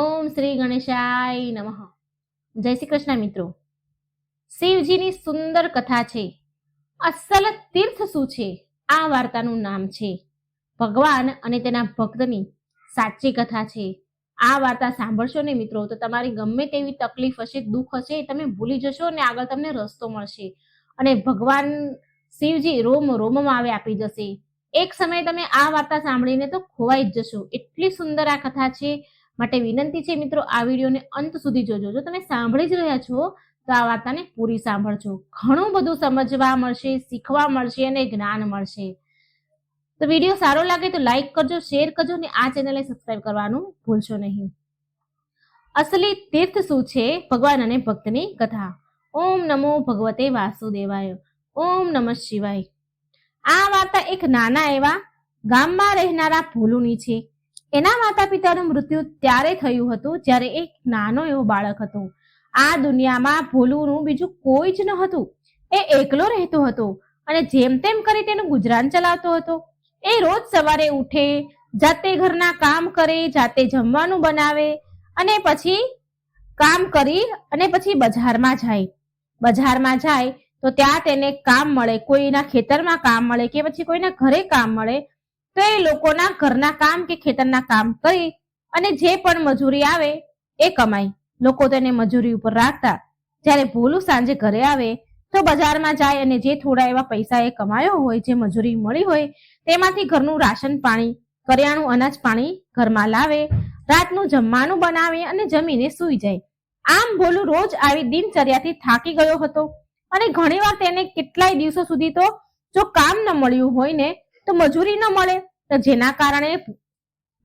ઓમ શ્રી ગણેશાય નમઃ. જય શ્રી કૃષ્ણ મિત્રો. શિવજીની સુંદર કથા છે. અસલ તીર્થ શું છે? આ વાર્તાનું નામ છે ભગવાન અને તેના ભક્તની સાચી કથા છે. આ વાર્તા સાંભળશો ને મિત્રો તો તમારી ગમે તેવી તકલીફ હશે, દુઃખ હશે, તમે ભૂલી જશો અને આગળ તમને રસ્તો મળશે. અને ભગવાન શિવજી રોમ રોમમાં આવે આપી જશે. એક સમયે તમે આ વાર્તા સાંભળીને તો ખોવાઈ જ જશો. એટલી સુંદર આ કથા છે. માટે વિનંતી છે મિત્રો, આ વિડીયોને અંત સુધી જોજો. જો તમે સાંભળી જ રહ્યા છો તો આ વાર્તાને પૂરી સાંભળજો. ઘણું બધું સમજવા મળશે, શીખવા મળશે અને જ્ઞાન મળશે. તો વિડીયો સારો લાગે તો લાઈક કરજો, શેર કરજો અને આ ચેનલને સબસ્ક્રાઇબ કરવાનું ભૂલશો નહીં. અસલી તીર્થ શું છે? ભગવાન અને ભક્તની કથા. ઓમ નમો ભગવતે વાસુદેવાય. ઓમ નમઃ શિવાય. આ વાર્તા એક નાના એવા ગામમાં રહેનારા ભોલુની છે. એના માતા પિતાનું મૃત્યુ ત્યારે થયું હતું જ્યારે એક નાનો એવો બાળક હતો. આ દુનિયામાં ભોલુનું બીજું કોઈ જ ન હતું. એ એકલો રહેતો હતો અને જેમ તેમ કરી તેનું ગુજરાન ચલાવતો હતો. એ રોજ સવારે ઉઠે, જાતે ઘરના કામ કરે, જાતે જમવાનું બનાવે અને પછી કામ કરી અને પછી બજારમાં જાય તો ત્યાં તેને કામ મળે, કોઈના ખેતરમાં કામ મળે કે પછી કોઈના ઘરે કામ મળે તો એ લોકોના ઘરના કામ કે ખેતરના કામ કરી અને જે પણ મજૂરી આવે એ કમાય. લોકો તેને મજૂરી ઉપર રાખતા. જ્યારે ભોલું સાંજે ઘરે આવે તો બજારમાં જાય અને જે થોડા એવા પૈસા એ કમાયો હોય, જે મજૂરી મળી હોય તેમાંથી ઘરનું રાશન પાણી, કરિયાણું અનાજ પાણી ઘરમાં લાવે, રાતનું જમવાનું બનાવે અને જમીને સૂઈ જાય. આમ ભોલું રોજ આવી દિનચર્યાથી થાકી ગયો હતો અને ઘણીવાર તેને કેટલાય દિવસો સુધી તો જો કામ ન મળ્યું હોય ને તો મજૂરી ન મળે તો જેના કારણે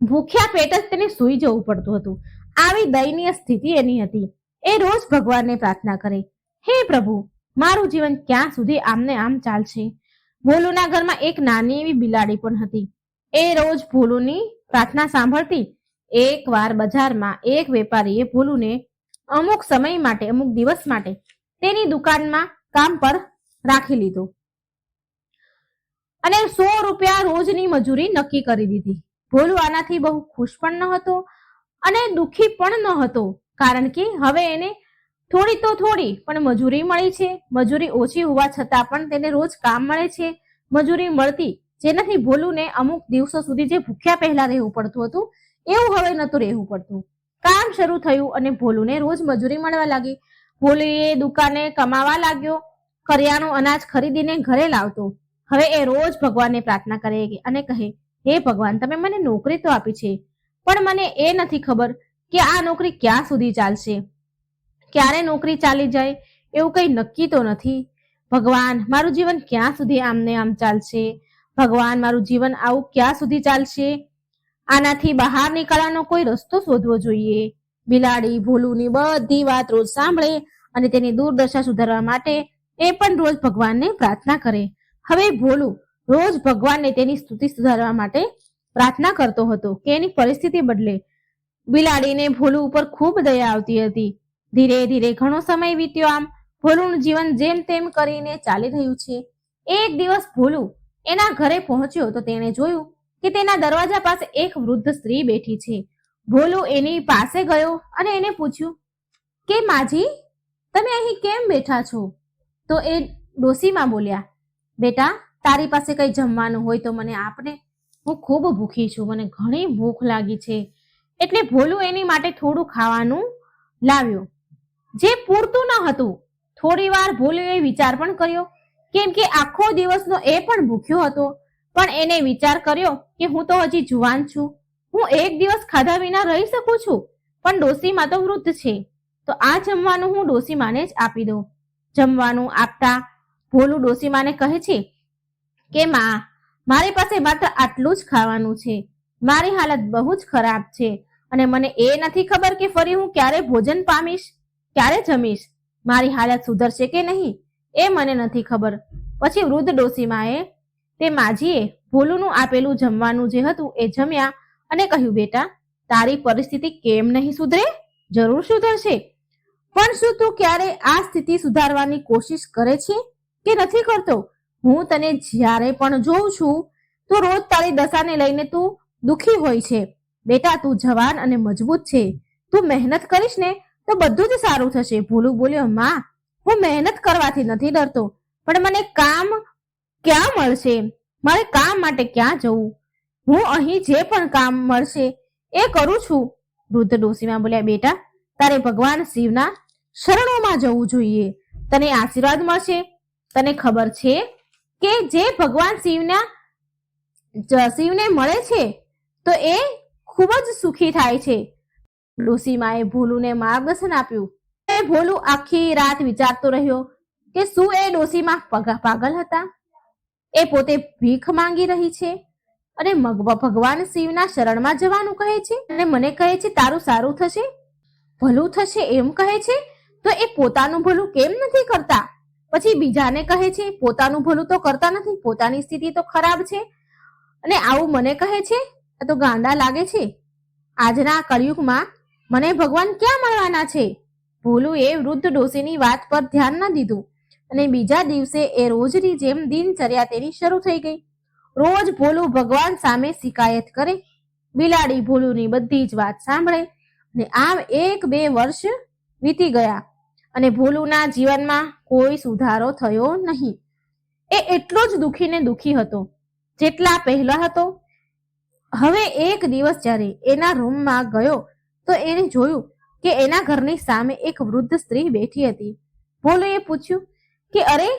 ભૂખ્યા પેટ જ તેને સૂઈ જવું પડતું હતું. આવી દયનીય સ્થિતિ એની હતી. એ રોજ ભગવાનને પ્રાર્થના કરે, હે પ્રભુ, મારું જીવન ક્યાં સુધી આમને આમ ચાલશે? ભોલુના ઘરમાં એક નાની એવી બિલાડી પણ હતી. એ રોજ ભોલુની પ્રાર્થના સાંભળતી. એકવાર બજારમાં એક વેપારીએ ભોલુને અમુક સમય માટે, અમુક દિવસ માટે તેની દુકાનમાં કામ પર રાખી લીધો અને 100 રૂપિયા રોજની મજૂરી નક્કી કરી દીધી. ભોલુ આનાથી બહુ ખુશ પણ ન હતો અને દુઃખી પણ ન હતો, કારણ કે હવે એને થોડી પણ મજૂરી મળી છે. મજૂરી ઓછી હોવા છતાં પણ તેને રોજ કામ મળે છે, મજૂરી મળતી, જેનાથી ભોલુને અમુક દિવસો સુધી જે ભૂખ્યા પહેલા રહેવું પડતું હતું એવું હવે નહોતું રહેવું પડતું. કામ શરૂ થયું અને ભોલુને રોજ મજૂરી મળવા લાગી. ભોલુએ દુકાને કમાવા લાગ્યો, કરિયાણું અનાજ ખરીદીને ઘરે લાવતો. હવે એ રોજ ભગવાનને પ્રાર્થના કરે અને કહે, હે ભગવાન, તમે મને નોકરી તો આપી છે, પણ મને એ નથી ખબર કે આ નોકરી ક્યાં સુધી ચાલશે, ક્યારે નોકરી ચાલી જાય એવું કંઈ નક્કી તો નથી. ભગવાન, મારું જીવન ક્યાં સુધી આમને આમ ચાલશે? ભગવાન, મારું જીવન આવું ક્યાં સુધી ચાલશે? આનાથી બહાર નીકળવાનો કોઈ રસ્તો શોધવો જોઈએ. બિલાડી ભોલુની બધી વાત રોજ સાંભળે અને તેની દુર્દશા સુધારવા માટે એ પણ રોજ ભગવાનને પ્રાર્થના કરે. હવે ભોલું રોજ ભગવાનને તેની સ્થિતિ સુધારવા માટે પ્રાર્થના કરતો હતો કે એની પરિસ્થિતિ બદલે. બિલાડીને ભોલું ઉપર ખૂબ દયા આવતી હતી. ધીરે ધીરે ઘણો સમય વીત્યો. આમ ભોલુનું જીવન જેમ તેમ કરીને ચાલી રહ્યું છે. એક દિવસ ભોલું એના ઘરે પહોંચ્યો તો તેણે જોયું કે તેના દરવાજા પાસે એક વૃદ્ધ સ્ત્રી બેઠી છે. ભોલું એની પાસે ગયો અને એને પૂછ્યું કે માજી, તમે અહીં કેમ બેઠા છો? તો એ ડોશીમાં બોલ્યા, બેટા, તારી પાસે કંઈ જમવાનું હોય તો મને આપને, હું ખૂબ ભૂખી છું, મને ઘણી ભૂખ લાગી છે. એટલે ભોલું એની માટે થોડું ખાવાનું લાવ્યો, જે પૂરતું ન હતું. થોડી વાર ભોલુએ વિચાર પણ કર્યો, કેમ કે આખો દિવસનો એ પણ ભૂખ્યો હતો. પણ એને વિચાર કર્યો કે હું તો હજી જુવાન છું, હું એક દિવસ ખાધા વિના રહી શકું છું, પણ ડોશીમાં તો વૃદ્ધ છે, તો આ જમવાનું હું ડોશીમાને જ આપી દઉં. જમવાનું આપતા ભોલું ડોશીમાને કહે છે કે માં, મારી પાસે માત્ર આટલું જ ખાવાનું છે, મારી હાલત બહુ જ ખરાબ છે અને મને એ નથી ખબર કે ફરી હું ક્યારે ભોજન પામીશ, ક્યારે જમીશ, મારી હાલત સુધરશે કે નહીં એ મને નથી ખબર. પછી વૃદ્ધ ડોશીમાએ તે માજીએ ભોલુનું આપેલું જમવાનું જે હતું એ જમ્યા અને કહ્યું, બેટા, તારી પરિસ્થિતિ કેમ નહીં સુધરે? જરૂર સુધરશે, પણ શું તું ક્યારે આ સ્થિતિ સુધારવાની કોશિશ કરે છે કે નથી કરતો? હું તને જ્યારે પણ જોઉં છું તો રોજ તારી દશાને લઈને તું દુઃખી હોય છે. બેટા, તું જવાન અને મજબૂત છે, તું મહેનત કરીશ ને તો બધું જ સારું થશે. ભોલું બોલ્યો, માં, હું મહેનત કરવાથી નથી ડરતો, પણ મને કામ ક્યાં મળશે? મારે કામ માટે ક્યાં જવું? હું અહીં જે પણ કામ મળશે એ કરું છું. વૃદ્ધ ડોશીમાં બોલ્યા, બેટા, તારે ભગવાન શિવના શરણોમાં જવું જોઈએ, તને આશીર્વાદ મળશે. તને ખબર છે કે જે ભગવાન શિવને મળે છે તો એ ખૂબ જ સુખી થાય છે. ડોશીમાએ ભોલુને માર્ગદર્શન આપ્યું. ભોલું આખી રાત વિચારતો રહ્યો કે શું એ ડોશીમાં પાગલ હતા? એ પોતે ભીખ માંગી રહી છે અને ભગવાન શિવના શરણમાં જવાનું કહે છે અને મને કહે છે તારું સારું થશે, ભલું થશે એમ કહે છે. તો એ પોતાનું ભલું કેમ નથી કરતા? પછી બીજાને કહે છે પોતાનું ભલું તો કરતા નથી, પોતાની સ્થિતિ તો ખરાબ છે, અને આવું મને કહે છે. આ તો ગાંડા લાગે છે. આજના કળિયુગમાં મને ભગવાન ક્યાં મળવાના છે? ભોલું એ વૃદ્ધ ડોશીની વાત પર ધ્યાન ન દીધું અને બીજા દિવસે એ રોજની જેમ દિનચર્યા તેની શરૂ થઈ ગઈ. રોજ ભોલું ભગવાન સામે શિકાયત કરે, બિલાડી ભોલુની બધી જ વાત સાંભળે, અને આમ 1-2 વર્ષ વીતી ગયા અને ભોલુના જીવનમાં કોઈ સુધારો થયો નહીં. એ એટલો જ દુઃખી ને દુઃખી હતો જેટલા પહેલા હતો. હવે એક દિવસ જ્યારે એના રૂમમાં ગયો તો એને જોયું કે એના ઘરની સામે એક વૃદ્ધ સ્ત્રી બેઠી હતી. ભોલુએ પૂછ્યું કે અરે,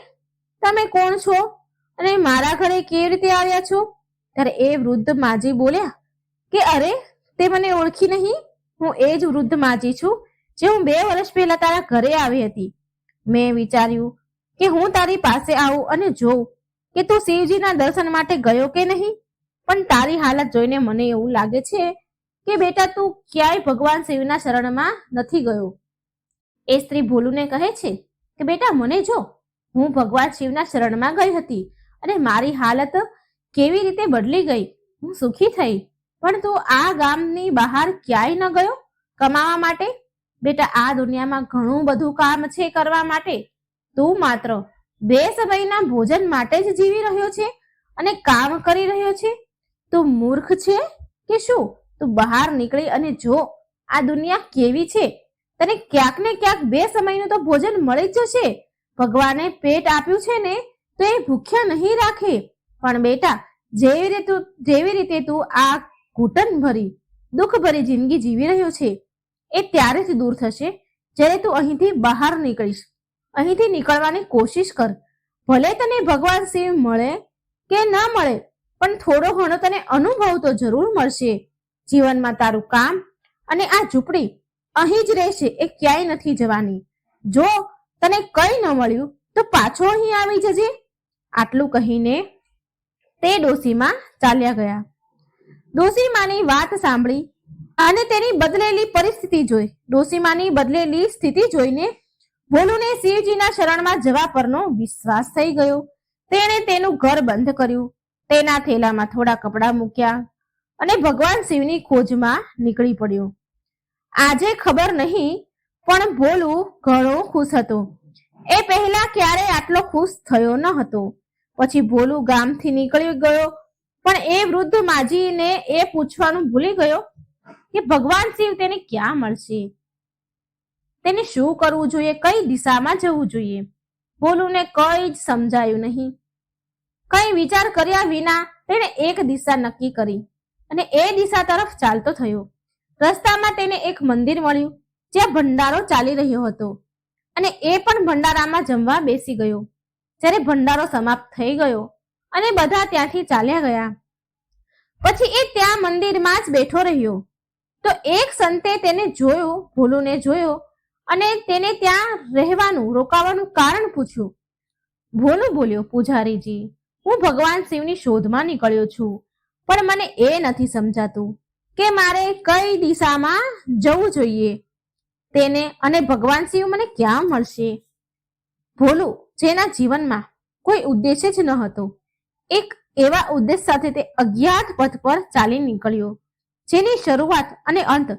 તમે કોણ છો અને મારા ઘરે કેવી રીતે આવ્યા છો? ત્યારે એ વૃદ્ધ માજી બોલ્યા કે અરે, તે મને ઓળખી નહીં? હું એ જ વૃદ્ધ માજી છું જે હું 2 વર્ષ પહેલા તારા ઘરે આવી હતી. મેં વિચાર્યું કે હું તારી પાસે આવું અને જોઉં કે તું શિવજીના દર્શન માટે ગયો કે નહીં, પણ તારી હાલત જોઈને મને એવું લાગે છે કે બેટા તું ક્યાંય ભગવાન શિવના શરણમાં નથી ગયો. એ સ્ત્રી ભોલુને કહે છે કે બેટા મને જો, હું ભગવાન શિવના શરણમાં ગઈ હતી અને મારી હાલત કેવી રીતે બદલી ગઈ, હું સુખી થઈ. પણ તું આ ગામની બહાર ક્યાંય ન ગયો કમાવા માટે? બેટા, આ દુનિયામાં ઘણું બધું કામ છે કરવા માટે. તું માત્ર 2 સમયના ભોજન માટે જ જીવી રહ્યો છે અને કામ કરી રહ્યો છે. તું મૂર્ખ છે કે શું? તું બહાર નીકળી અને જો આ દુનિયા કેવી છે. તને ક્યાંક ને ક્યાંક 2 સમયનું તો ભોજન મળી જ જશે. ભગવાને પેટ આપ્યું છે ને તો એ ભૂખ્યા નહીં રાખે. પણ બેટા, જેવી રીતે તું આ ઘૂંટણ ભરી દુઃખ ભરી જિંદગી જીવી રહ્યો છે એ ત્યારે જ દૂર થશે જ્યારે તું અહીંથી બહાર નીકળીશ. અહીંથી નીકળવાની કોશિશ કર. ભલે તને ભગવાન શિવ મળે કે ન મળે, પણ થોડો ઘણો તને અનુભવ તો જરૂર મળશે. જીવનમાં તારું કામ અને આ ઝૂંપડી અહીં જ રહેશે, એ ક્યાંય નથી જવાની. જો તને કંઈ ન મળ્યું તો પાછો અહીં આવી જજે. આટલું કહીને તે ડોશીમાં ચાલ્યા ગયા. ડોશીમાની વાત સાંભળી અને તેની બદલેલી પરિસ્થિતિ જોઈ, ડોશીમાની બદલેલી સ્થિતિ જોઈને ભોલુને શિવજીના શરણમાં જવા પરનો વિશ્વાસ થઈ ગયો. તેણે તેનું ઘર બંધ કર્યું, તેના થેલામાં થોડા કપડાં મૂક્યા અને ભગવાન શિવની ખોજમાં નીકળી પડ્યો. આજે ખબર નહીં, પણ ભોલું ઘણો ખુશ હતો. એ પહેલા ક્યારેય આટલો ખુશ થયો ન હતો. પછી ભોલું ગામથી નીકળી ગયો, પણ એ વૃદ્ધ માજીને એ પૂછવાનું ભૂલી ગયો કે ભગવાન શિવ તેને ક્યાં મળશે, તેને શું કરવું જોઈએ, કઈ દિશામાં જવું જોઈએ. ભોલુને કઈ જ સમજાયું નહીં. કઈ વિચાર કર્યા વિના તેણે એક દિશા નક્કી કરી અને એ દિશા તરફ ચાલતો થયો. રસ્તામાં તેને એક મંદિર મળ્યું જ્યાં ભંડારો ચાલી રહ્યો હતો અને એ પણ ભંડારામાં જમવા બેસી ગયો. જ્યારે ભંડારો સમાપ્ત થઈ ગયો અને બધા ત્યાંથી ચાલ્યા ગયા, પછી એ ત્યાં મંદિરમાં જ બેઠો રહ્યો. તો એક સંતે તેને જોયો, ભોલુને જોયો અને તેને ત્યાં રોકાવાનું કારણ પૂછ્યું. ભોલું બોલ્યો, પૂજારીજી, હું ભગવાન શિવની શોધમાં નીકળ્યો છું, પણ મને એ નથી સમજાતું કે મારે કઈ દિશામાં જવું જોઈએ તેને, અને ભગવાન શિવ મને ક્યાં મળશે. ભોલું, જેના જીવનમાં કોઈ ઉદ્દેશ્ય જ ન હતો, એક એવા ઉદ્દેશ સાથે તે અજ્ઞાત પથ પર ચાલી નીકળ્યો જેની શરૂઆત અને અંત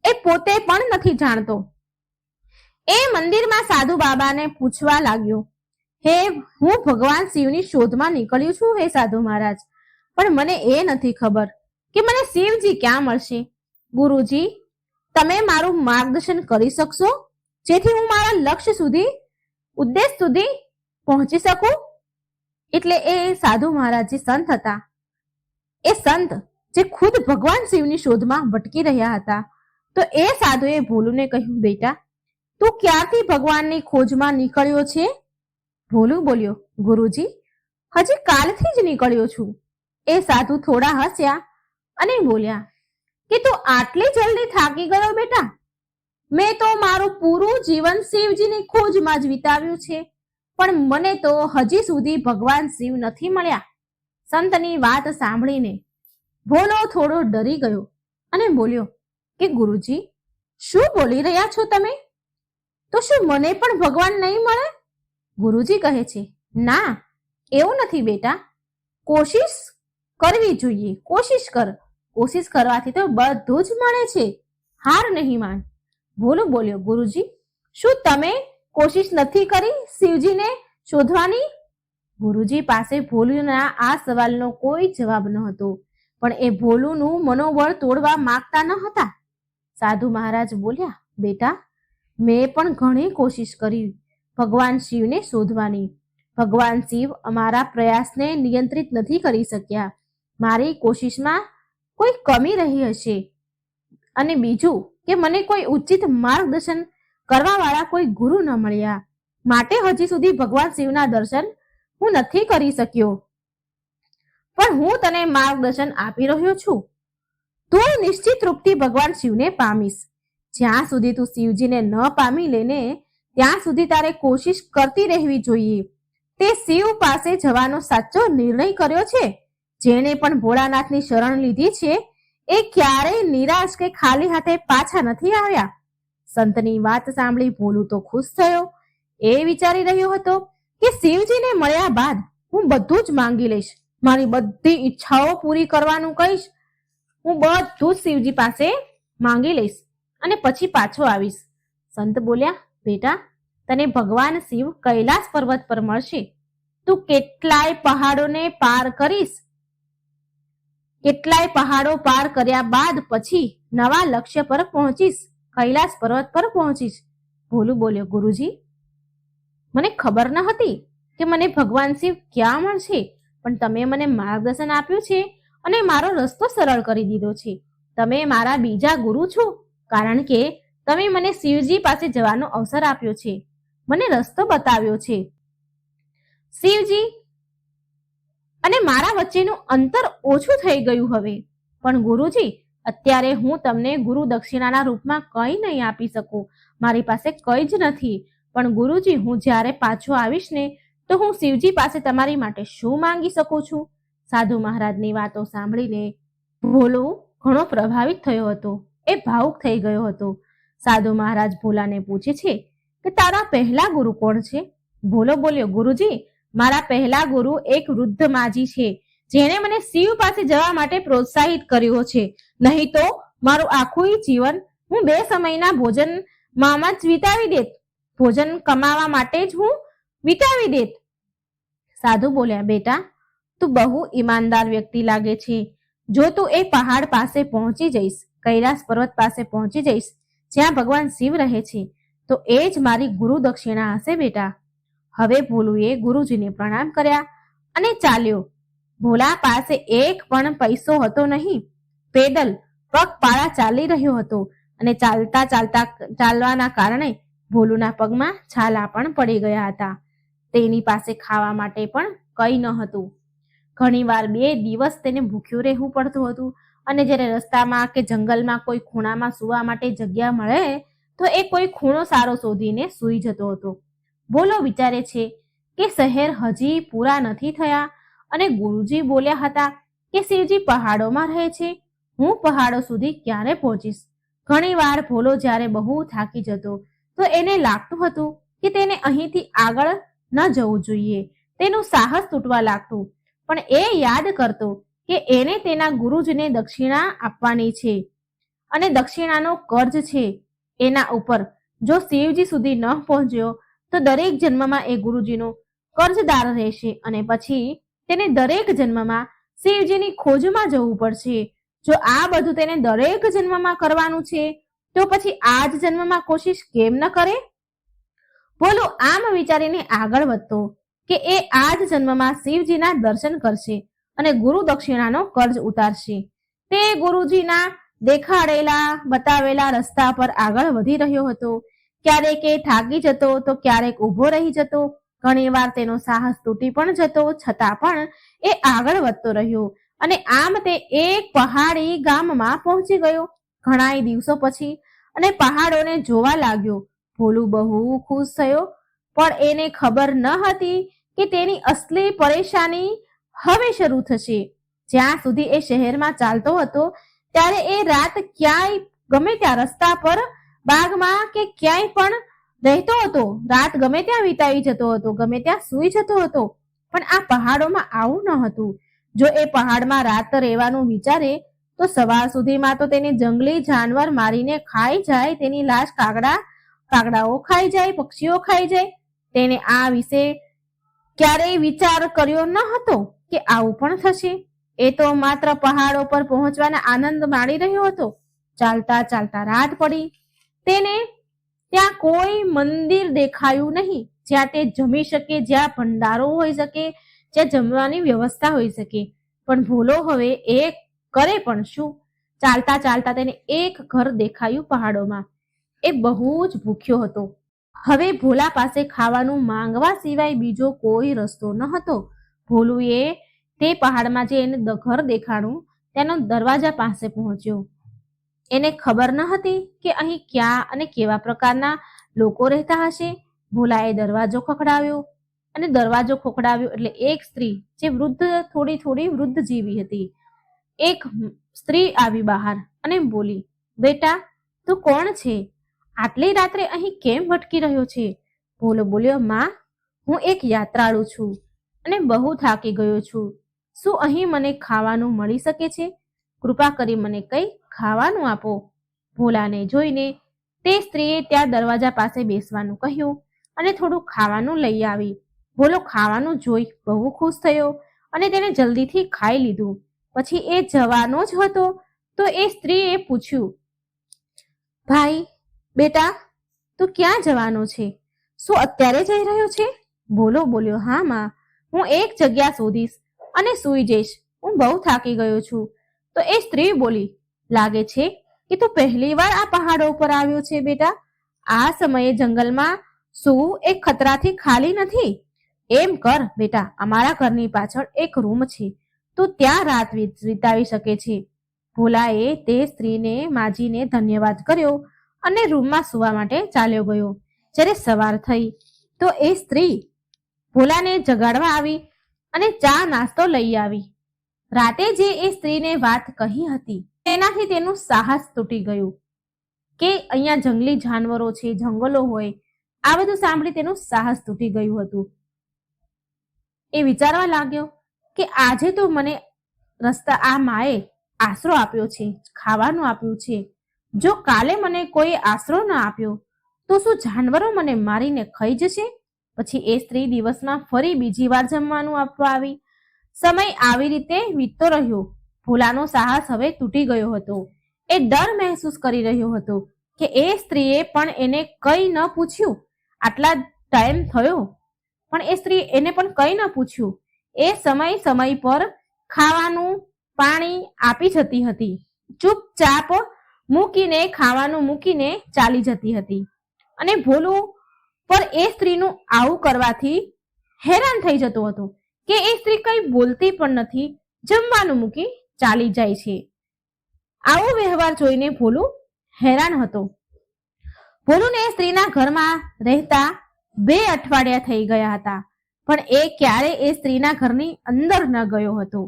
એ પોતે પણ નથી જાણતો. એ મંદિરમાં સાધુ બાબાને પૂછવા લાગ્યો, હે, હું ભગવાન શિવની શોધમાં નીકળ્યો છું હે સાધુ મહારાજ, પણ મને એ નથી ખબર કે મને શિવજી ક્યાં મળશે. ગુરુજી, તમે મારું માર્ગદર્શન કરી શકશો, જેથી હું મારા લક્ષ્ય સુધી, ઉદ્દેશ સુધી પહોંચી શકું? એટલે એ સાધુ મહારાજ જે સંત હતા, એ સંત જે ખુદ ભગવાન શિવની શોધમાં ભટકી રહ્યા હતા, તો એ સાધુએ ભોલુને કહ્યું, બેટા તું ક્યારથી ભગવાનની ખોજમાં નીકળ્યો છે? ભોલુ બોલ્યો, ગુરુજી હજી કાલથી જ નીકળ્યો છું. એ સાધુ થોડા હસ્યા અને બોલ્યા કે તું આટલી જલ્દી થાકી ગયો બેટા? મેં તો મારું પૂરું જીવન શિવજીની ખોજમાં જ વિતાવ્યું છે, પણ મને તો હજી સુધી ભગવાન શિવ નથી મળ્યા. સંતની વાત સાંભળીને ભોલો થોડો ડરી ગયો અને બોલ્યો કે ગુરુજી શું બોલી રહ્યા છો તમે? તો શું મને પણ ભગવાન નહીં મળે? ગુરુજી કહે છે, ના એવું નથી બેટા, કોશિશ કરવી જોઈએ. કોશિશ કર, કોશિશ કરવાથી તો બધું જ મળે છે, હાર નહીં માન. ભોલુ બોલ્યો, ગુરુજી શું તમે કોશિશ નથી કરી શિવજીને શોધવાની? ગુરુજી પાસે ભોલુના આ સવાલનો કોઈ જવાબ ન હતો, પણ એ ભોલુનું મનોબળ તોડવા માંગતા ન હતા. સાધુ મહારાજ બોલ્યા, બેટા મેં પણ ઘણી કોશિશ કરી ભગવાન શિવને શોધવાની. ભગવાન શિવ અમારા પ્રયાસને નિયંત્રિત નથી કરી શક્યા. મારી કોશિશમાં કોઈ કમી રહી હશે, અને બીજું કે મને કોઈ ઉચિત માર્ગદર્શન કરવા વાળા કોઈ ગુરુ ન મળ્યા, માટે હજી સુધી ભગવાન શિવના દર્શન હું નથી કરી શક્યો. પણ હું તને માર્ગદર્શન આપી રહ્યો છું. તું નિશ્ચિત રૂપથી ભગવાન શિવને પામીશ. જ્યાં સુધી તું શિવજીને ન પામી લેને ત્યાં સુધી તારે કોશિશ કરતી રહેવી જોઈએ. તે શિવ પાસે જવાનો સાચો નિર્ણય કર્યો છે. જેણે પણ ભોળાનાથની શરણ લીધી છે એ ક્યારેય નિરાશ કે ખાલી હાથે પાછા નથી આવ્યા. સંતની વાત સાંભળી ભોલુ તો ખુશ થયો. એ વિચારી રહ્યો હતો કે શિવજીને મળ્યા બાદ હું બધું જ માંગી લઈશ, મારી બધી ઈચ્છાઓ પૂરી કરવાનું કહીશ. હું બધું જ શિવજી પાસે માંગી લઈશ અને પછી પાછો આવીશ. સંત બોલ્યા, બેટા તને ભગવાન શિવ કૈલાસ પર્વત પર મળશે. તું કેટલાય પહાડોને પાર કરીશ. કેટલાય પહાડો પાર કર્યા બાદ પછી નવા લક્ષ્ય પર પહોંચીશ, કૈલાસ પર્વત પર પહોંચીશ. ભોલુ બોલ્યો, ગુરુજી મને ખબર ન હતી કે મને ભગવાન શિવ ક્યાં મળશે, પણ તમે મને માર્ગદર્શન આપ્યું છે અને મારો રસ્તો સરળ કરી દીધો છે. તમે મારા બીજા ગુરુ છો, કારણ કે તમે મને શિવજી પાસે જવાનો અવસર આપ્યો છે, મને રસ્તો બતાવ્યો છે. શિવજી અને મારા વચ્ચેનું અંતર ઓછું થઈ ગયું હવે. પણ ગુરુજી અત્યારે હું તમને ગુરુ દક્ષિણાના રૂપમાં કંઈ નહીં આપી શકું, મારી પાસે કંઈ જ નથી. પણ ગુરુજી હું જ્યારે પાછો આવીશ ને તો હું શિવજી પાસે તમારી માટે શું માંગી શકું છું? સાધુ મહારાજની વાતો સાંભળીને ભોલો ઘણો પ્રભાવિત થયો હતો. એ ભાવુક થઈ ગયો હતો. સાધુ મહારાજ ભોલાને પૂછે છે કે તારા પહેલા ગુરુ કોણ છે? ભોલો બોલ્યો, ગુરુજી મારા પહેલા ગુરુ એક વૃદ્ધ માજી છે, જેણે મને શિવ પાસે જવા માટે પ્રોત્સાહિત કર્યો છે. નહીં તો મારું આખું જીવન હું 2 સમયના ભોજનમાં જ વિતાવી દેત, ભોજન કમાવા માટે જ હું વિતાવી દેત. સાધુ બોલ્યા, બેટા તું બહુ ઈમાનદાર વ્યક્તિ લાગે છે. જો તું એ પહાડ પાસે પહોંચી જઈશ, કૈલાસ પર્વત પાસે પહોંચી જઈશ, જ્યાં ભગવાન શિવ રહે છે, તો એ જ મારી ગુરુ દક્ષિણા હશે બેટા. હવે ભોલુએ ગુરુજીને પ્રણામ કર્યા અને ચાલ્યો. ભોલા પાસે એક પણ પૈસો હતો નહીં. પેદલ પગપાળા ચાલી રહ્યો હતો અને ચાલવાના કારણે ભોલુના પગમાં છાલા પણ પડી ગયા હતા. તેની પાસે ખાવા માટે પણ કંઈ ન હતું. ઘણીવાર 2 દિવસ તેને ભૂખ્યું રહેવું પડતું હતું, અને જ્યારે રસ્તામાં કે જંગલમાં કોઈ ખૂણામાં સૂવા માટે જગ્યા મળે તો એ કોઈ ખૂણો સારો શોધીને સૂઈ જતો હતો. ભોલો વિચારે છે કે શહેર હજી પૂરા નથી થયા અને ગુરુજી બોલ્યા હતા કે શિવજી પહાડોમાં રહે છે, હું પહાડો સુધી ક્યારે પહોંચીશ? ઘણીવાર ભોલો જ્યારે બહુ થાકી જતો તો એને લાગતું હતું કે તેને અહીંથી આગળ ન જવું જોઈએ. તેનું સાહસ તૂટવા લાગતું, પણ એ યાદ કરતો કે એને તેના ગુરુજીને દક્ષિણા આપવાની છે અને દક્ષિણાનો કર્જ છે એના ઉપર. જો શિવજી સુધી ન પહોંચ્યો તો દરેક જન્મમાં એ ગુરુજીનો કર્જદાર રહેશે અને પછી તેને દરેક જન્મમાં શિવજીની ખોજમાં જવું પડશે. જો આ બધું તેને દરેક જન્મમાં કરવાનું છે તો પછી આ જ જન્મમાં કોશિશ કેમ ન કરે? ભોલું આમ વિચારીને આગળ વધતો કે એ આ જ જન્મમાં શિવજીના દર્શન કરશે અને ગુરુ દક્ષિણાનો કર્જ ઉતારશે. તે ગુરુજીના દેખાડેલા બતાવેલા રસ્તા પર આગળ વધી રહ્યો હતો. ક્યારેક એ થાકી જતો તો ક્યારેક ઊભો રહી જતો. ઘણીવાર તેનો સાહસ તૂટી પણ જતો, છતાં પણ એ આગળ વધતો રહ્યો અને આમ તે એક પહાડી ગામમાં પહોંચી ગયો ઘણાય દિવસો પછી અને પહાડોને જોવા લાગ્યો. ભોલું બહુ ખુશ થયો, પણ એને ખબર ન હતી કે તેની અસલી પરેશાની હવે શરૂ થશે. જ્યાં સુધી એ શહેરમાં ચાલતો હતો ત્યારે એ રાત ક્યાંય ગમે ત્યાં રસ્તા પર, બાગમાં કે ક્યાંય પણ રહેતો હતો. રાત ગમે ત્યાં વિતાવી જતો હતો, ગમે ત્યાં સૂઈ જતો હતો. પણ આ પહાડોમાં આવું ન હતું. જો એ પહાડમાં રાત રહેવાનું વિચારે તો સવાર સુધીમાં તો તેને જંગલી જાનવર મારીને ખાઈ જાય. તેની લાશ કાગડાઓ ખાઈ જાય, પક્ષીઓ ખાઈ જાય. તેને આ વિશે ક્યારેય વિચાર કર્યો ન હતો કે આવું પણ થશે. એ તો માત્ર પહાડો પર પહોંચવાના આનંદ માણી રહ્યો હતો. ચાલતા ચાલતા રાત પડી. તેને ત્યાં કોઈ મંદિર દેખાયું નહીં જ્યાં તે જમી શકે, જ્યાં ભંડારો હોઈ શકે, જ્યાં જમવાની વ્યવસ્થા હોઈ શકે. પણ ભોલો હવે એ કરે પણ શું? ચાલતા ચાલતા તેને એક ઘર દેખાયું પહાડોમાં. એ બહુ જ ભૂખ્યો હતો. હવે ભોલા પાસે ખાવાનું માંગવા સિવાય બીજો કોઈ રસ્તો ન હતો. ભોલુએ તે પહાડમાં જે એને ઘર દેખાણું તેનો દરવાજા પાસે પહોંચ્યો. એને ખબર ન હતી કે અહીં ક્યાં અને કેવા પ્રકારના લોકો રહેતા હશે. ભોલાએ દરવાજો ખખડાવ્યો અને દરવાજો ખખડાવ્યો એટલે એક સ્ત્રી, જે થોડી વૃદ્ધ જેવી હતી, એક સ્ત્રી આવી બહાર અને બોલી, બેટા, તું કોણ છે? આટલી રાત્રે અહીં કેમ ભટકી રહ્યો છે? ભોલો બોલ્યો, માં, હું એક યાત્રાળુ છું અને બહુ થાકી ગયો છું. શું અહીં મને ખાવાનું મળી શકે છે? કૃપા કરી મને કંઈ ખાવાનું આપો. ભોલાને જોઈને તે સ્ત્રીએ ત્યાં દરવાજા પાસે બેસવાનું કહ્યું અને થોડું ખાવાનું લઈ આવી. ભોલો ખાવાનું જોઈ બહુ ખુશ થયો અને તેને જલ્દીથી ખાઈ લીધું. પછી એ જવાનો જ હતો તો એ સ્ત્રીએ પૂછ્યું, ભાઈ, બેટા, તું ક્યાં જવાનો છે? શું અત્યારે જઈ રહ્યો છે? ભોલો બોલ્યો, હા માં, હું એક જગ્યા શોધીશ અને સૂઈ જઈશ. હું બહુ થાકી ગયો છું. તો એ સ્ત્રી બોલી, લાગે છે કે તું પહેલી વાર આ પહાડો ઉપર આવ્યો છે બેટા. આ સમયે જંગલમાં સૂવું એ ખતરાથી ખાલી નથી. એમ કર બેટા, અમારા ઘરની પાછળ એક રૂમ છે, તું ત્યાં રાત વિતાવી શકે છે. ભોલાએ તે સ્ત્રીને માજીને ધન્યવાદ કર્યો અને રૂમમાં સૂવા માટે ચાલ્યો ગયો. જ્યારે સવાર થઈ તો એ સ્ત્રી ભોલાને જગાડવા આવી અને ચા નાસ્તો લઈ આવી. રાતે જે એ સ્ત્રીને વાત કહી હતી તેનાથી તેનું સાહસ તૂટી ગયું કે અહીંયા જંગલી જાનવરો છે, જંગલો હોય, આ બધું સાંભળી તેનું સાહસ તૂટી ગયું હતું. એ વિચારવા લાગ્યો કે આજે તો મને આ માએ આશરો આપ્યો છે, ખાવાનું આપ્યું છે. જો કાલે મને કોઈ આશરો ન આપ્યો તો શું જાનવરો મને મારીને ખાઈ જશે? પછી એ સ્ત્રી દિવસમાં ફરી બીજી વાર જમવાનું આપવા આવી. સમય આવી રીતે વીતતો રહ્યો. ભોલાનો સાહસ હવે તૂટી ગયો હતો. એ ડર મહેસૂસ કરી રહ્યો હતો કે એ સ્ત્રીએ પણ એને કંઈ ન પૂછ્યું. આટલા ટાઈમ થયો પણ એ સ્ત્રી એને પણ કંઈ ન પૂછ્યું. એ સમય પર ખાવાનું પાણી આપી જતી હતી. ચૂપચાપ ખાવાનું મૂકીને ચાલી જતી હતી. અને ભોલું પર એ સ્ત્રીનું આવું કરવાથી હેરાન થઈ જતો હતો કે એ સ્ત્રી કંઈ બોલતી પણ નથી, જમવાનું મૂકી ચાલી જાય છે. આવો વ્યવહાર જોઈને ભોલું હેરાન હતો. ભોલુને એ સ્ત્રીના ઘરમાં રહેતા 2 અઠવાડિયા થઈ ગયા હતા, પણ એ ક્યારે એ સ્ત્રીના ઘરની અંદર ન ગયો હતો.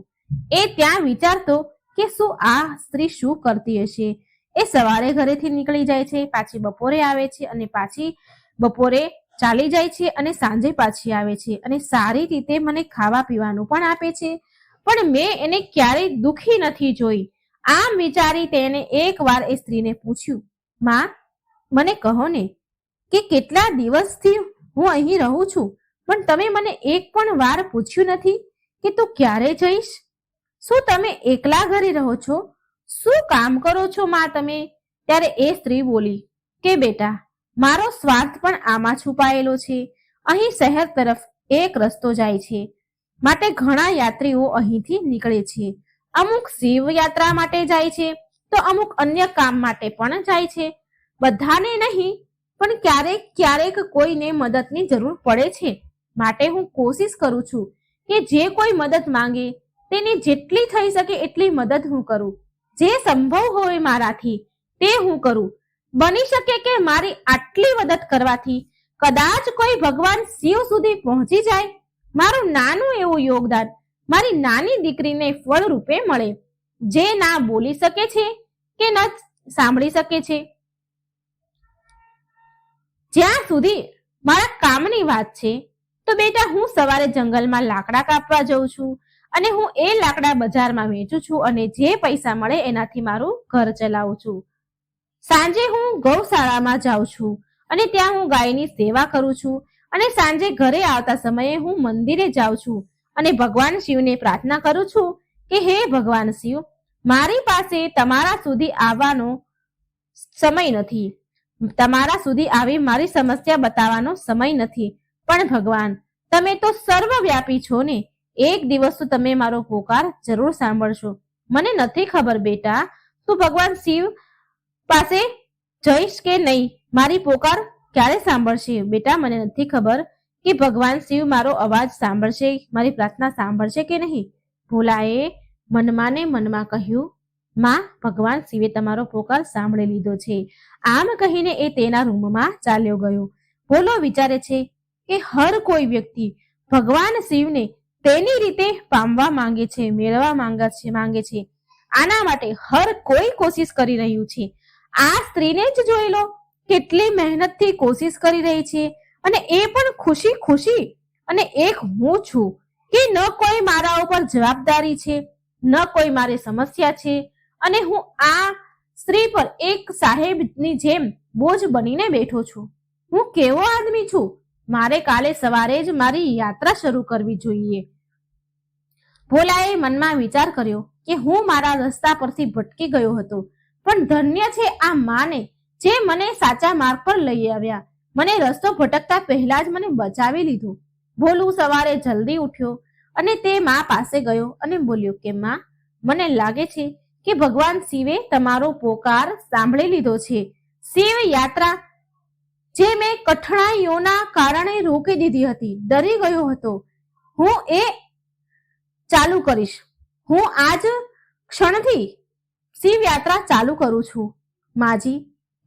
એ ત્યાં વિચારતો કે શું આ સ્ત્રી શું કરતી હશે? એ સવારે ઘરેથી નીકળી જાય છે, પાછી બપોરે આવે છે અને પાછી બપોરે ચાલી જાય છે અને સાંજે પાછી આવે છે અને સારી રીતે મને ખાવા પીવાનું પણ આપે છે, પણ મેં એને ક્યારેય દુખી નથી જોઈ. આમ વિચારી તેને એકવાર એ સ્ત્રીને પૂછ્યું, માં, મને કહો ને કે કેટલા દિવસથી હું અહીં રહું છું, પણ તમે મને એક પણ વાર પૂછ્યું નથી કે તું ક્યારે જઈશ? શું તમે એકલા ઘરે રહો છો? શું કામ કરો છો માં તમે? ત્યારે એ સ્ત્રી બોલી કે બેટા, મારો સ્વાર્થ પણ આમાં છુપાયેલો છે. અહીં શહેર તરફ એક રસ્તો જાય છે, માટે ઘણા યાત્રીઓ અહીંથી નીકળે છે. અમુક શિવ યાત્રા માટે જાય છે તો અમુક અન્ય કામ માટે પણ જાય છે. બધાને નહીં, પણ ક્યારેક ક્યારેક કોઈને મદદની જરૂર પડે છે. માટે હું કોશિશ કરું છું કે જે કોઈ મદદ માંગે તેને જેટલી થઈ શકે એટલી મદદ હું કરું. જે સંભવ હોય મારાથી તે હું કરું. બની શકે કે મારી આટલી મદદ કરવાથી કદાચ કોઈ ભગવાન શિવ સુધી પહોંચી જાય. મારું નાનું એવું યોગદાન મારી નાની દીકરીને ફળ રૂપે મળે, જે ના બોલી શકે છે કે ન સાંભળી શકે છે. જ્યાં સુધી મારા કામની વાત છે તો બેટા, હું સવારે જંગલમાં લાકડા કાપવા જઉં છું અને હું એ લાકડા બજારમાં વેચું છું અને જે પૈસા મળે એનાથી મારું ઘર ચલાવું છું. સાંજે હું ગૌશાળામાં જાઉં છું અને ત્યાં હું ગાયની સેવા કરું છું. અને સાંજે ઘરે આવતા સમયે હું મંદિરે જાઉં છું અને ભગવાન શિવને પ્રાર્થના કરું છું કે હે ભગવાન શિવ, મારી પાસે તમારા સુધી આવવાનો સમય નથી, તમારા સુધી આવી મારી સમસ્યા બતાવવાનો સમય નથી, પણ ભગવાન તમે તો સર્વવ્યાપી છો ને, એક દિવસ તો તમે મારો પોકાર જરૂર સાંભળશો. મને નથી ખબર બેટા, તું ભગવાન શિવ પાસે જઈશ કે નહીં, મારી પોકાર ક્યારે સાંભળશે? બેટા, મને નથી ખબર કે ભગવાન શિવ મારો અવાજ સાંભળશે, મારી પ્રાર્થના સાંભળશે કે નહીં. ભોલાએ મનમાં ને મનમાં કહ્યું, માં, ભગવાન શિવે તમારો પોકાર સાંભળી લીધો છે. આમ કહીને એ તેના રૂમમાં ચાલ્યો ગયો. ભોલો વિચારે છે કે હર કોઈ વ્યક્તિ ભગવાન શિવને તેની રીતે પામવા માંગે છે, મેળવવા માંગે છે. આના માટે હર કોઈ કોશિશ કરી રહ્યું છે. આ સ્ત્રીને જ જોઈ લો, કેટલી મહેનતથી કોશિશ કરી રહી છે, અને એ પણ ખુશી ખુશી. અને એક હું છું કે ન કોઈ મારા ઉપર જવાબદારી છે, ન કોઈ મારી સમસ્યા છે, અને હું આ સ્ત્રી પર એક સાહેબની જેમ બોજ બનીને બેઠો છું. હું કેવો આદમી છું? મારે કાલે સવારે જ મારી યાત્રા શરૂ કરવી જોઈએ. ભોલાએ મનમાં વિચાર કર્યો કે હું મારા રસ્તા પરથી ભટકી ગયો હતો, પણ ધન્ય છે આ માને જે મને સાચા માર્ગ પર લઈ આવ્યા. મને રસ્તો ભટકતા પહેલા જ મને બચાવી લીધું. ભોલું સવારે જલ્દી ઉઠ્યો અને તે મા પાસે ગયો અને બોલ્યો કે માં, મને લાગે છે કે ભગવાન શિવે તમારો પોકાર સાંભળી લીધો છે. શિવ યાત્રા જે મેં કઠણાઈઓના કારણે રોકી દીધી હતી, ડરી ગયો હતો, હું એ ચાલુ કરીશ. હું આજ ક્ષણથી શિવ યાત્રા ચાલુ કરું છું. માજી,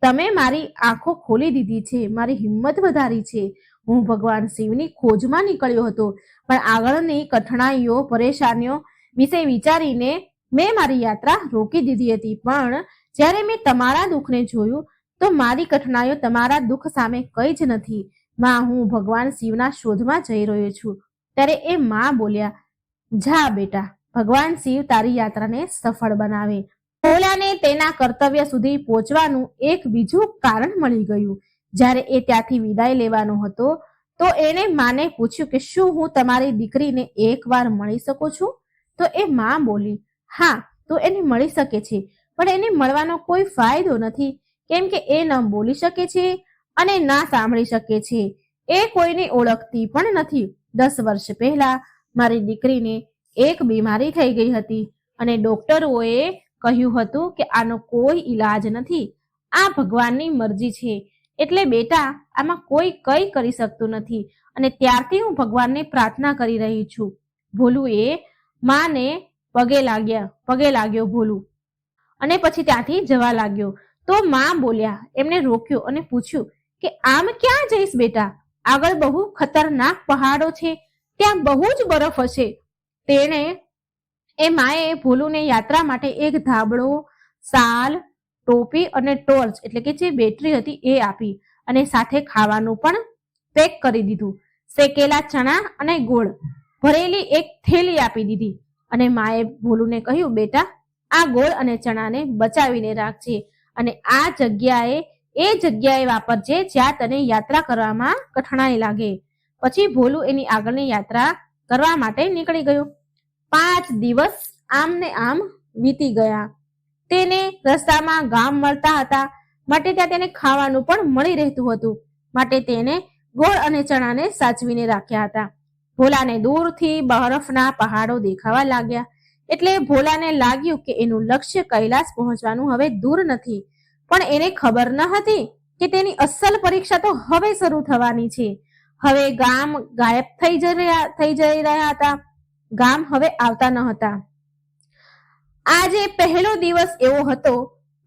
તમે મારી આંખો ખોલી દીધી છે, મારી હિંમત વધારી છે. હું ભગવાન શિવની ખોજમાં નીકળ્યો હતો, પણ આગળની કઠણાઈઓ, પરેશાનીઓ વિશે વિચારીને મેં મારી યાત્રા રોકી દીધી હતી. પણ જ્યારે મેં તમારા દુઃખને જોયું તો મારી કઠણાઈઓ તમારા દુઃખ સામે કંઈ જ નથી. માં, હું ભગવાન શિવના શોધમાં જઈ રહ્યો છું. ત્યારે એ માં બોલ્યા, જા બેટા, ભગવાન શિવ તારી યાત્રાને સફળ બનાવે. ભોલાને તેના કર્તવ્ય સુધી પહોંચવાનું એક બીજું કારણ મળી ગયું. જ્યારે એ ત્યાંથી વિદાય લેવાનો હતો તો એણે માને પૂછ્યું કે શું હું તમારી દીકરીને એકવાર મળી શકું છું? તો એ માં બોલી, હા, તો એને મળી શકે છે, પણ એને મળવાનો કોઈ ફાયદો નથી, કેમ કે એ ન બોલી શકે છે અને ના સાંભળી શકે છે. એ કોઈને ઓળખતી પણ નથી. 10 વર્ષ પહેલા મારી દીકરીને એક બીમારી થઈ ગઈ હતી અને ડોક્ટરોએ કહ્યું હતું કે આનો કોઈ ઈલાજ નથી. આ ભગવાનની મરજી છે, એટલે બેટા આમાં કોઈ કંઈ કરી શકતું નથી, અને ત્યારથી હું ભગવાનને પ્રાર્થના કરી રહી છું. ભોલું એ માને પગે લાગ્યો ભોલું, અને પછી ત્યાંથી જવા લાગ્યો. તો માં બોલ્યા, એમને રોક્યો અને પૂછ્યું કે આમ ક્યાં જઈશ બેટા? આગળ બહુ ખતરનાક પહાડો છે, ત્યાં બહુ જ બરફ હશે. તેણે એ માએ ભોલુને યાત્રા માટે એક ધાબળો, શાલ, ટોપી અને ટોર્ચ એટલે કે જે બેટરી હતી એ આપી, અને સાથે ખાવાનું પણ પેક કરી દીધું. શેકેલા ચણા અને ગોળ ભરેલી એક થેલી આપી દીધી, અને માએ ભોલુને કહ્યું, બેટા, આ ગોળ અને ચણાને બચાવીને રાખજે, અને આ જગ્યાએ વાપરજે જ્યાં તને યાત્રા કરવામાં કઠણાઈ લાગે. પછી ભોલું એની આગળની યાત્રા કરવા માટે નીકળી ગયો. 5 દિવસ આમ ને આમ વીતી ગયા. તેને રસ્તામાં ગામ મળતા હતા, માટે ત્યાં તેને ખાવાનું પણ મળી રહેતું હતું. માટે તેને ગોળ અને ચણાને સાચવીને રાખ્યા હતા. ભોલાને દૂરથી બરફના પહાડો દેખાવા લાગ્યા, એટલે ભોલાને લાગ્યું કે એનું લક્ષ્ય કૈલાસ પહોંચવાનું હવે દૂર નથી. પણ એને ખબર ન હતી કે તેની અસલ પરીક્ષા તો હવે શરૂ થવાની છે. હવે ગામ ગાયબ થઈ જઈ રહ્યા હતા. ગામ હવે આવતા ન હતા. આજે પહેલો દિવસ એવો હતો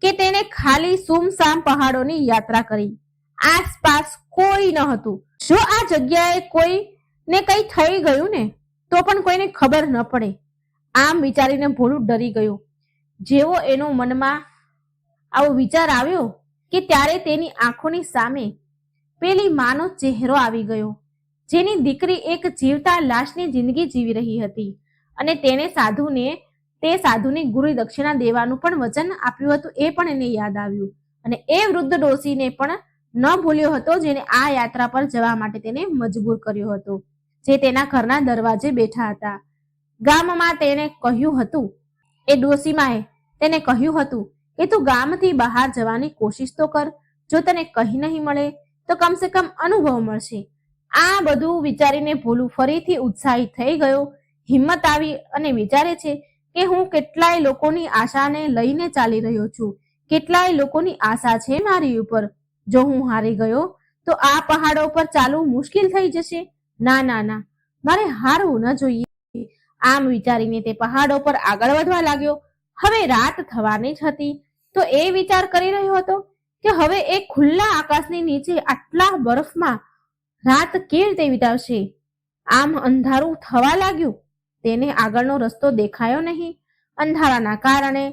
કે તેને ખાલી સુમસામ પહાડોની યાત્રા કરી. આસપાસ કોઈ ન હતું. જો આ જગ્યાએ કોઈને કઈ થઈ ગયું ને તો પણ કોઈને ખબર ન પડે. આમ વિચારીને ભોલું ડરી ગયું. જેવો એનો મનમાં આવો વિચાર આવ્યો કે ત્યારે તેની આંખોની સામે પેલી માનો ચહેરો આવી ગયો, જેની દીકરી એક જીવતા લાશની જિંદગી જીવી રહી હતી અને તેને સાધુની ગુરુ દક્ષિણા દેવાનું પણ વચન આપ્યું હતું. એ પણ એને યાદ આવ્યું અને એ વૃદ્ધ ડોશીને પણ ન ભૂલ્યો હતો, જેને આ યાત્રા પર જવા માટે તેને મજબૂર કર્યો હતો, જે તેના ઘરના દરવાજે બેઠા હતા. ગામમાં તેને કહ્યું હતું, એ ડોશીમાએ તેને કહ્યું હતું કે તું ગામથી બહાર જવાની કોશિશ તો કર. જો તને કહી નહીં મળે તો કમસે કમ અનુભવ મળશે. આ બધું વિચારીને ભોલું ફરીથી ઉત્સાહિત થઈ ગયો. હિંમત આવી અને વિચારે છે કે હું કેટલાય લોકોની આશાને લઈને ચાલી રહ્યો છું. કેટલાય લોકોની આશા છે મારી ઉપર. જો હું હારી ગયો તો આ પહાડો પર ચાલવું મુશ્કેલ થઈ જશે. ના ના ના, મારે હારવું ન જોઈએ. આમ વિચારીને તે પહાડો પર આગળ વધવા લાગ્યો. હવે રાત થવાની જ હતી તો એ વિચાર કરી રહ્યો હતો કે હવે એ ખુલ્લા આકાશની નીચે આટલા બરફમાં રાત કેવી રીતે વિતાવશે. આમ અંધારું થવા લાગ્યું. તેને આગળનો રસ્તો દેખાયો નહીં. અંધારાના કારણે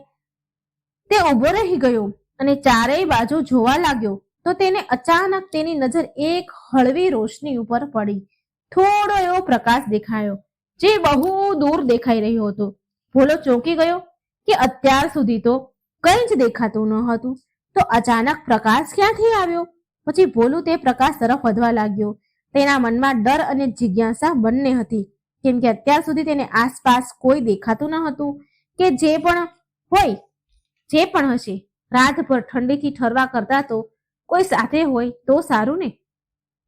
તે ઊભો રહી ગયો અને ચારેય બાજુ જોવા લાગ્યો તો તેને અચાનક તેની નજર એક હળવી રોશની ઉપર પડી. થોડો એવો પ્રકાશ દેખાયો જે બહુ દૂર દેખાઈ રહ્યો હતો. ભોલો ચોંકી ગયો કે અત્યાર સુધી તો કંઈ જ દેખાતું ન હતું, તો અચાનક પ્રકાશ ક્યાંથી આવ્યો. પછી ભોલું તે પ્રકાશ તરફ વધવા લાગ્યો. તેના મનમાં ડર અને જિજ્ઞાસા બંને હતી, કેમ કે અત્યાર સુધી તેને આસપાસ કોઈ દેખાતું ન હતું કે જે પણ હશે રાતભર ઠંડીથી ઠરવા કરતા તો કોઈ સાથે હોય તો સારું ને.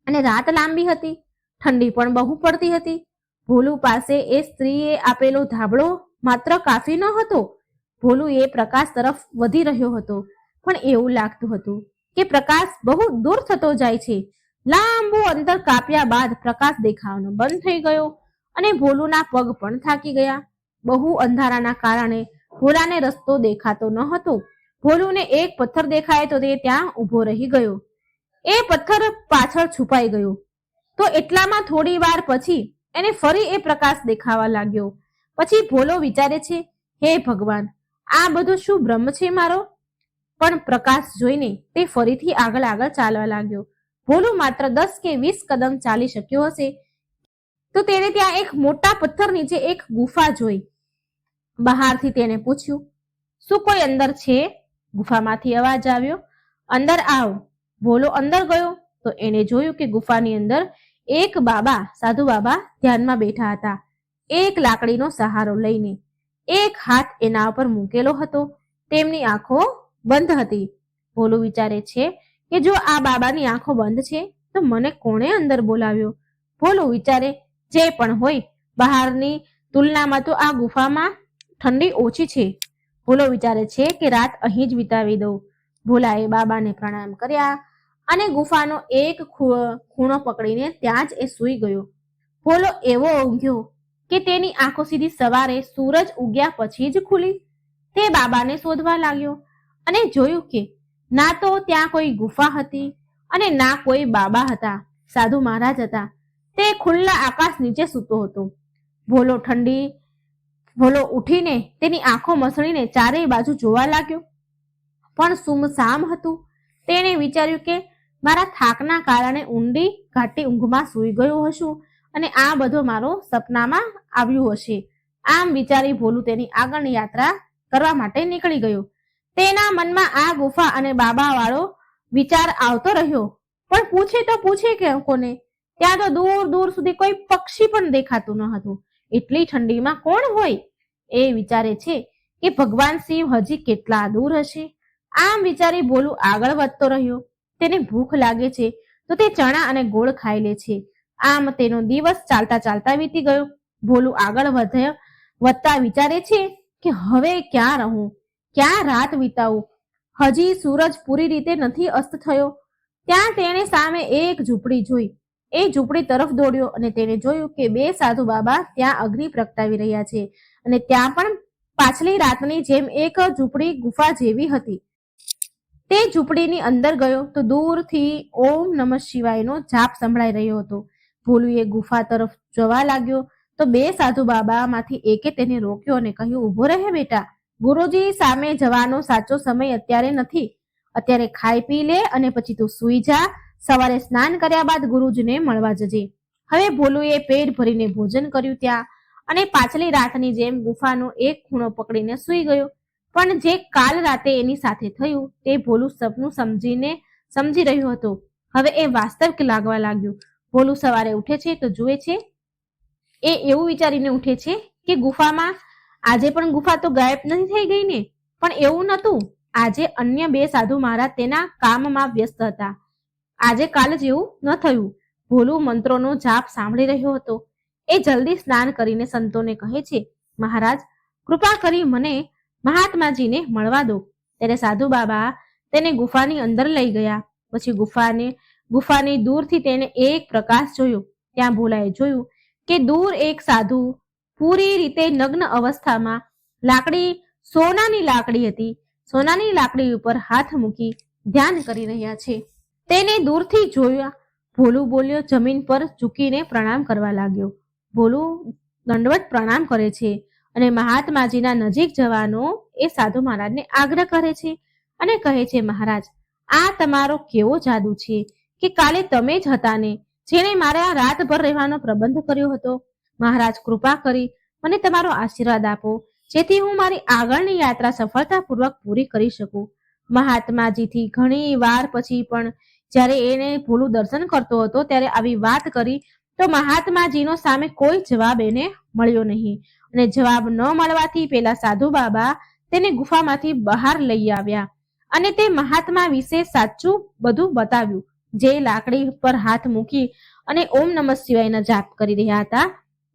અને રાત લાંબી હતી, ઠંડી પણ બહુ પડતી હતી. ભોલું પાસે એ સ્ત્રીએ આપેલો ધાબળો માત્ર કાફી ન હતો. ભોલું એ પ્રકાશ તરફ વધી રહ્યો હતો, પણ એવું લાગતું હતું કે પ્રકાશ બહુ દૂર થતો જાય છે. લાંબુ અંતર કાપ્યા બાદ પ્રકાશ દેખાવાનો બંધ થઈ ગયો અને ભોલુના પગ પણ થાકી ગયા. બહુ અંધારાના કારણે ભોલાને રસ્તો દેખાતો ન હતો. ભોલુને એક પથ્થર દેખાય તો તે ત્યાં ઊભો રહી ગયો. એ પથ્થર પાછળ છુપાઈ ગયો તો એટલામાં થોડી વાર પછી એને ફરી એ પ્રકાશ દેખાવા લાગ્યો. પછી ભોલો વિચારે છે, હે ભગવાન, આ બધું શું ભ્રમ છે મારો? પણ પ્રકાશ જોઈને તે ફરીથી આગળ ચાલવા લાગ્યો. ભોલું માત્ર 10 કે 20 કદમ ચાલી શક્યો હશે તો તેને ત્યાં એક મોટા પથ્થર નીચે એક ગુફા જોઈ. બહારથી તેને પૂછ્યું, શું કોઈ અંદર છે? ગુફામાંથી અવાજ આવ્યો, અંદર આવ. ભોલો અંદર ગયો તો એને જોયું કે ગુફાની અંદર એક સાધુ બાબા ધ્યાનમાં બેઠા હતા, એક લાકડીનો સહારો લઈને. એક હાથ એના ઉપર મૂકેલો હતો. તેમની આંખો બંધ હતી. ભોલું વિચારે છે કે જો આ બાબાની આંખો બંધ છે તો મને કોણે અંદર બોલાવ્યો? ભોલું વિચારે, જે પણ હોય, બહારની તુલનામાં તો આ ગુફામાં ઠંડી ઓછી છે. ભોલો વિચારે છે કે રાત અહીં જ વિતાવી દઉં. ભોલાએ બાબાને પ્રણામ કર્યા અને ગુફાનો એક ખૂણો પકડીને ત્યાં જ એ સૂઈ ગયો. ભોલો એવો ઊંઘ્યો કે તેની આંખો સીધી સવારે સૂરજ ઉગ્યા પછી જ ખુલી. તે બાબાને શોધવા લાગ્યો અને જોયું કે ના તો ત્યાં કોઈ ગુફા હતી અને ના કોઈ બાબા હતા. સાધુ મહારાજ હતા. તે ખુલ્લા આકાશ નીચે સૂતો હતો. ભોલો ઉઠીને તેની આંખો મસળીને ચારેય બાજુ જોવા લાગ્યો, પણ સુમસામ હતું. તેણે વિચાર્યું કે મારા થાકના કારણે ઊંડી ઘાટી ઊંઘમાં સૂઈ ગયો હશું અને આ બધો મારો સપનામાં આવ્યું હશે. આમ વિચારી ભોલું તેની આગળની યાત્રા કરવા માટે નીકળી ગયો. તેના મનમાં આ ગુફા અને બાબા વાળો વિચાર આવતો રહ્યો, પણ પૂછે કે કોને? ત્યાં તો દૂર દૂર સુધી કોઈ પક્ષી પણ દેખાતું ન હતું. એટલી ઠંડીમાં કોણ હોય? એ વિચારે છે કે ભગવાન શિવ હજી કેટલા દૂર હશે. આમ વિચારી ભોલું આગળ વધતો રહ્યો. તેને ભૂખ લાગે છે તો તે ચણા અને ગોળ ખાઈ લે છે. આમ તેનો દિવસ ચાલતા ચાલતા વીતી ગયો. ભોલું આગળ વધતા વિચારે છે કે હવે ક્યાં રહું, ક્યાં રાત વિતાવું. હજી સૂરજ પૂરી રીતે નથી અસ્ત થયો. ત્યાં તેણે સામે એક ઝૂંપડી જોઈ. એ ઝૂંપડી તરફ દોડ્યો અને તેને જોયું કે બે સાધુ બાબા ત્યાં અગ્નિ પ્રગટાવી રહ્યા છે અને ત્યાં પણ પાછલી રાતની જેમ એક ઝૂંપડી ગુફા જેવી હતી. તે ઝૂંપડીની અંદર ગયો તો દૂરથી ઓમ નમઃ શિવાયનો જાપ સંભળાઈ રહ્યો હતો. ભોલુએ ગુફા તરફ જવા લાગ્યો તો બે સાધુ બાબામાંથી એકે તેને રોક્યો અને કહ્યું, ઉભો રહે બેટા, ગુરુજી સામે જવાનો સાચો સમય અત્યારે નથી. અત્યારે ખાઈ પી લે અને પછી તું સૂઈ જા. સવારે સ્નાન કર્યા બાદ ગુરુજીને મળવા જજે. હવે ભોલુએ પેટ ભરીને ભોજન કર્યું ત્યાં અને પાછલી રાતની જેમ ગુફાનો એક ખૂણો પકડીને સૂઈ ગયો. પણ જે કાલ રાતે એની સાથે થયું તે ભોલું સપનું સમજી રહ્યો હતો. હવે એ વાસ્તવિક લાગવા લાગ્યું. ભોલું સવારે ઉઠે છે તો જુએ છે, એ એવું વિચારીને ઉઠે છે કે ગુફામાં આજે પણ ગુફા તો ગાયબ નથી થઈ ગઈ ને. પણ એવું નહોતું. આજે અન્ય બે સાધુ મહારાજ તેના કામમાં વ્યસ્ત હતા. આજે કાલ જેવું ન થયું. ભોલું મંત્રોનો જાપ સાંભળી રહ્યો હતો. એ જલ્દી સ્નાન કરીને સંતોને કહે છે, મહારાજ કૃપા કરી મને મહાત્માજીને મળવા દો. ત્યારે સાધુ બાબા તેને ગુફાની અંદર લઈ ગયા. પછી ગુફાની દૂરથી તેને એક પ્રકાશ જોયો. ત્યાં ભોલાએ જોયું કે દૂર એક સાધુ પૂરી રીતે નગ્ન અવસ્થામાં સોનાની લાકડી હતી. સોનાની લાકડી ઉપર હાથ મૂકી ધ્યાન કરી રહ્યા છે. તેને દૂરથી જોયા. ભોલું બોલ્યો, જમીન પર ઝૂકીને પ્રણામ કરવા લાગ્યો. ભોલું દંડવત પ્રણામ કરે છે અને મહાત્માજીના નજીક જવાનો એ સાધુ મહારાજને આગ્રહ કરે છે અને કહે છે, મહારાજ આ તમારો કેવો જાદુ છે કે કાલે તમે જ હતા ને જેણે મારા રાતભર રહેવાનો પ્રબંધ કર્યો હતો. મહારાજ કૃપા કરી મને તમારો આશીર્વાદ આપો જેથી હું મારી આગળની યાત્રા સફળતાપૂર્વક પૂરી કરી શકું. મહાત્માજીથી ઘણી વાર પછી પણ જ્યારે એને ભોલું દર્શન કરતો હતો ત્યારે આવી વાત કરી તો મહાત્માજીનો સામે કોઈ જવાબ એને મળ્યો નહીં અને જવાબ ન મળવાથી પેલા સાધુ બાબા તેને ગુફામાંથી બહાર લઈ આવ્યા અને તે મહાત્મા વિશે સાચું બધું બતાવ્યું. જે લાકડી પર હાથ મૂકી અને ઓમ નમઃ શિવાયના જાપ કરી રહ્યા હતા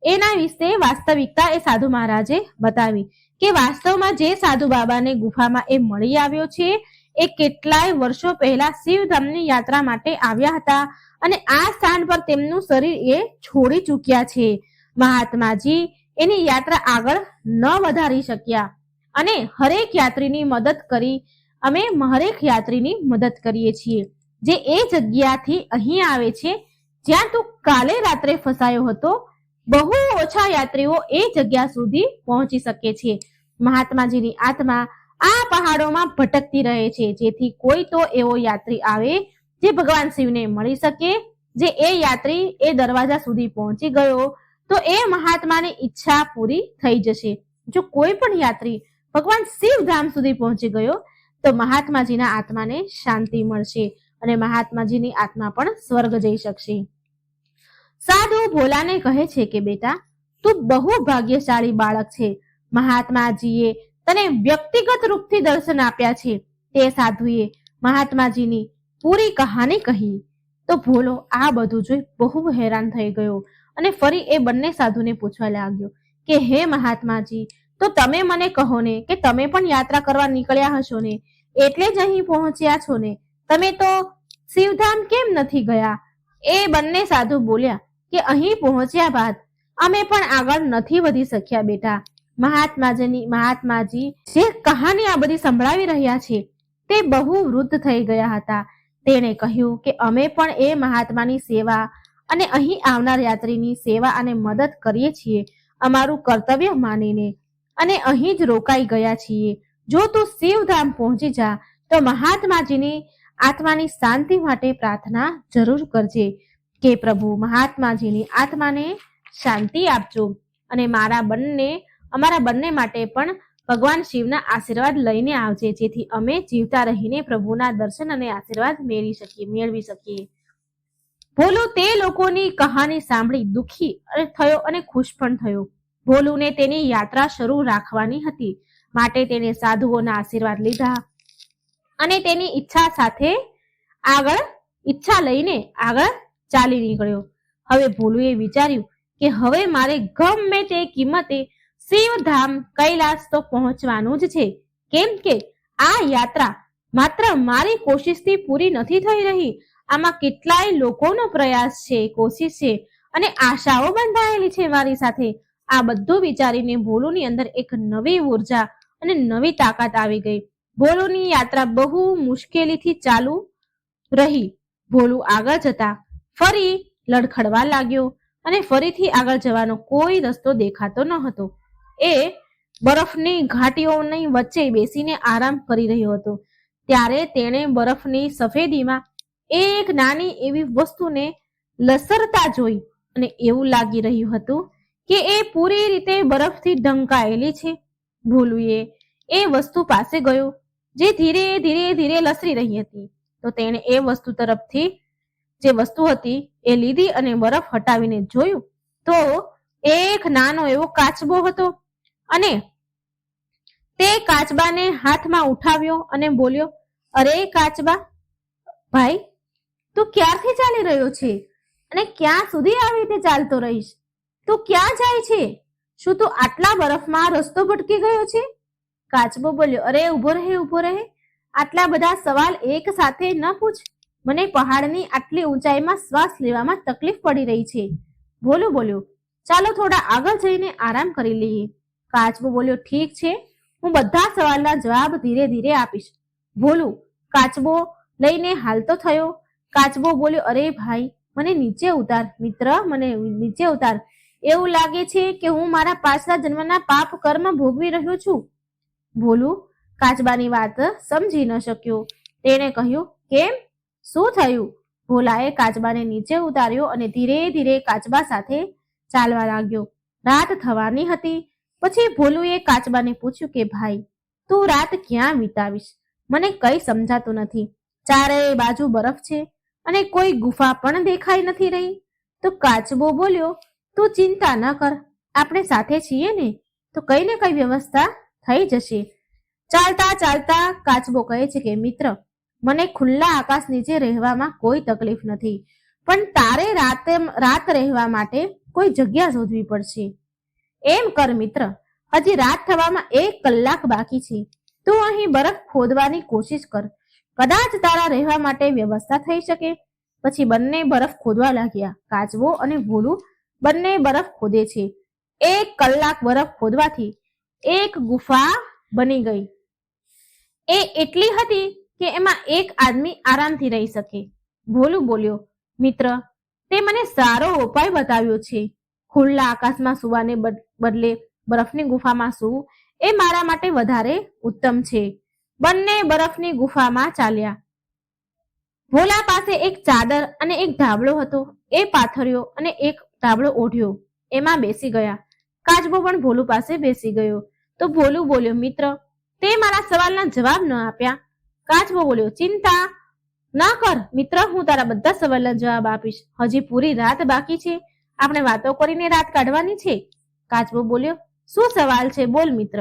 એના વિશે વાસ્તવિકતા એ સાધુ મહારાજે બતાવી કે વાસ્તવમાં જે સાધુ બાબાને ગુફામાં એ મળી આવ્યો છે એ કેટલાય વર્ષો પહેલા શિવધામની યાત્રા માટે આવ્યા હતા અને આ સ્થાન પર તેમનું શરીર એ છોડી ચૂક્યા છે. મહાત્માજી એની યાત્રા આગળ ન વધારી શક્યા અને હરેક યાત્રીની મદદ કરીએ છીએ જે એ જગ્યાથી અહીં આવે છે જ્યાં તું કાલે રાત્રે ફસાયો હતો. બહુ ઓછા યાત્રીઓ એ જગ્યા સુધી પહોંચી શકે છે. મહાત્માજીની આત્મા આ પહાડોમાં ભટકતી રહે છે જેથી કોઈ તો એવો યાત્રી આવે જે ભગવાન શિવને મળી શકે. જે એ યાત્રી એ દરવાજા સુધી પહોંચી ગયો તો એ મહાત્માની ઈચ્છા પૂરી થઈ જશે. જો કોઈ પણ યાત્રી ભગવાન શિવધામ સુધી પહોંચી ગયો તો મહાત્માજીના આત્માને શાંતિ મળશે અને મહાત્માજીની આત્મા પણ સ્વર્ગ જઈ શકશે. સાધુ ભોલાને કહે છે કે બેટા તું બહુ ભાગ્યશાળી બાળક છે. મહાત્માજીએ તને વ્યક્તિગત રૂપથી દર્શન આપ્યા છે. તે સાધુએ મહાત્માજીની પૂરી કહાની કહી તો ભોલો આ બધું જોઈ બહુ હેરાન થઈ ગયો અને ફરી એ બંને સાધુને પૂછવા લાગ્યો કે હે મહાત્માજી, તો તમે મને કહો ને કે તમે પણ યાત્રા કરવા નીકળ્યા હશો ને, એટલે જ અહીં પહોંચ્યા છો ને, તમે તો શિવધામ કેમ નથી ગયા? એ બંને સાધુ બોલ્યા કે અહીં પહોંચ્યા બાદ અમે પણ આગળ નથી વધી શક્યા બેટા. મહાત્માજી જે કહાની આ બધી સંભળાવી રહ્યા છે તે બહુ વૃદ્ધ થઈ ગયા હતા. તેણે કહ્યું કે અમે પણ એ મહાત્માની સેવા અને અહીં આવનાર યાત્રીની સેવા અને મદદ કરીએ છીએ અમારું કર્તવ્ય માનીને અને અહીં જ રોકાઈ ગયા છીએ. જો તું શિવધામ પહોંચી જા તો મહાત્માજીની આત્માની શાંતિ માટે પ્રાર્થના જરૂર કરજે કે પ્રભુ મહાત્માજીની આત્માને શાંતિ આપજો અને અમારા બંને માટે પણ ભગવાન શિવના આશીર્વાદ લઈને આવજે જેથી અમે જીવતા રહીને પ્રભુના દર્શન અને આશીર્વાદ મેળવી શકીએ. ભોલુ તે લોકોની કહાની સાંભળી દુઃખી થયો અને ખુશ પણ થયો. ભોલુને તેની યાત્રા શરૂ રાખવાની હતી માટે તેણે સાધુઓના આશીર્વાદ લીધા અને તેની ઈચ્છા લઈને આગળ ચાલી નીકળ્યો. હવે ભોલુએ વિચાર્યું કે હવે મારે ગમે તે કિંમતે શિવધામ કૈલાસ તો પહોંચવાનું જ છે, કેમ કે આ યાત્રા માત્ર મારી કોશિશથી પૂરી નથી થઈ રહી. આમાં કેટલાય લોકોનો પ્રયાસ છે, કોશિશ છે અને આશાઓ બંધાયેલી છે મારી સાથે. આ બધું વિચારીને ભોલુની અંદર એક નવી ઉર્જા અને નવી તાકાત આવી ગઈ. ભોલુની યાત્રા બહુ મુશ્કેલીથી ચાલુ રહી. ભોલું આગળ જતા ફરી લડખડવા લાગ્યો અને ફરીથી આગળ જવાનો કોઈ રસ્તો દેખાતો ન હતો. એ બરફની ઘાટીઓની વચ્ચે બેસીને આરામ કરી રહ્યો હતો. ત્યારે તેણે બરફની સફેદીમાં એક નાની એવી વસ્તુને લસરતા જોઈ અને એવું લાગી રહ્યું હતું કે એ પૂરી રીતે બરફથી ઢંકાયેલી છે. ભોલુએ એ વસ્તુ પાસે ગયો જે ધીરે ધીરે ધીરે લસરી રહી હતી. તો તેણે એ વસ્તુ તરફથી જે વસ્તુ હતી એ લીધી અને બરફ હટાવીને જોયું તો એક નાનો એવો કાચબો હતો અને તે કાચબાને હાથમાં ઉઠાવ્યો અને બોલ્યો, અરે કાચબા ભાઈ, તું ક્યારથી ચાલી રહ્યો છે અને ક્યાં સુધી આવી રીતે ચાલતો રહીશ? તું ક્યાં જાય છે? શું તું આટલા બરફમાં રસ્તો ભટકી ગયો છે? કાચબો બોલ્યો, અરે ઉભો રહે, આટલા બધા સવાલ એક સાથે ન પૂછ. મને પહાડની આટલી ઊંચાઈમાં શ્વાસ લેવામાં તકલીફ પડી રહી છે. ભોલું બોલ્યો, ચાલો થોડા આગળ જઈને આરામ કરી લઈએ. કાચબો બોલ્યો, ઠીક છે, હું બધા સવાલના જવાબ ધીરે ધીરે આપીશ. ભોલું કાચબો લઈને હાલતો થયો. કાચબો બોલ્યો, અરે ભાઈ, મને નીચે ઉતાર મિત્ર, મને નીચે ઉતાર. એવું લાગે છે કે હું મારા પાછલા જન્મના પાપ કર્મ ભોગવી રહ્યો છું. ભોલું કાચબાની વાત સમજી ન શક્યો. તેણે કહ્યું, કેમ, શું થયું? ભોલાએ કાચબાને નીચે ઉતાર્યો અને ધીરે ધીરે કાચબા સાથે ચાલવા લાગ્યો. રાત થવાની હતી. પછી ભોલુએ કાચબાને પૂછ્યું કે ભાઈ, તું રાત ક્યાં વિતાવીશ? મને કઈ સમજાતું નથી. ચારેય બાજુ બરફ છે અને કોઈ ગુફા પણ દેખાઈ નથી રહી. તો કાચબો બોલ્યો, તું ચિંતા ન કર, આપણે સાથે છીએ ને, તો કઈ ને કઈ વ્યવસ્થા થઈ જશે. ચાલતા ચાલતા કાચબો કહે છે કે મિત્ર, મને ખુલ્લા આકાશ નીચે રહેવામાં કોઈ તકલીફ નથી, પણ તારે રાત રહેવા માટે કોઈ જગ્યા શોધવી પડશે. એમ કર મિત્ર, હજી રાત થવામાં 1 કલાક બાકી છે. તું અહીં બરફ ખોદવાની કોશિશ કર, કદાચ તારા રહેવા માટે વ્યવસ્થા થઈ શકે. પછી બંને બરફ ખોદવા લાગ્યા. કાચબો અને ભોલું બંને બરફ ખોદે છે. 1 કલાક બરફ ખોદવાથી એક ગુફા બની ગઈ. એ એટલી હતી કે એમાં એક આદમી આરામથી રહી શકે. ભોલું બોલ્યો, મિત્ર, તે મને સારો ઉપાય બતાવ્યો છે. ખુલ્લા આકાશમાં સુવાને બદલે બરફની ગુફામાં સૂવું એ મારા માટે વધારે ઉત્તમ છે. બંને બરફની ગુફામાં ચાલ્યા. ભોલા પાસે એક ચાદર અને એક ધાબળો હતો. એ પાથર્યો અને એક ધાબળો ઓઢ્યો, એમાં બેસી ગયા. કાચબો પણ ભોલું પાસે બેસી ગયો. તો ભોલું બોલ્યો, મિત્ર, તે મારા સવાલના જવાબ ન આપ્યા. કાચબો બોલ્યો, ચિંતા ન કર મિત્ર, હું તારા બધા સવાલના જવાબ આપીશ. હજી પૂરી રાત બાકી છે, આપણે વાતો કરીને રાત કાઢવાની છે. કાચબો બોલ્યો, શું સવાલ છે, બોલ મિત્ર.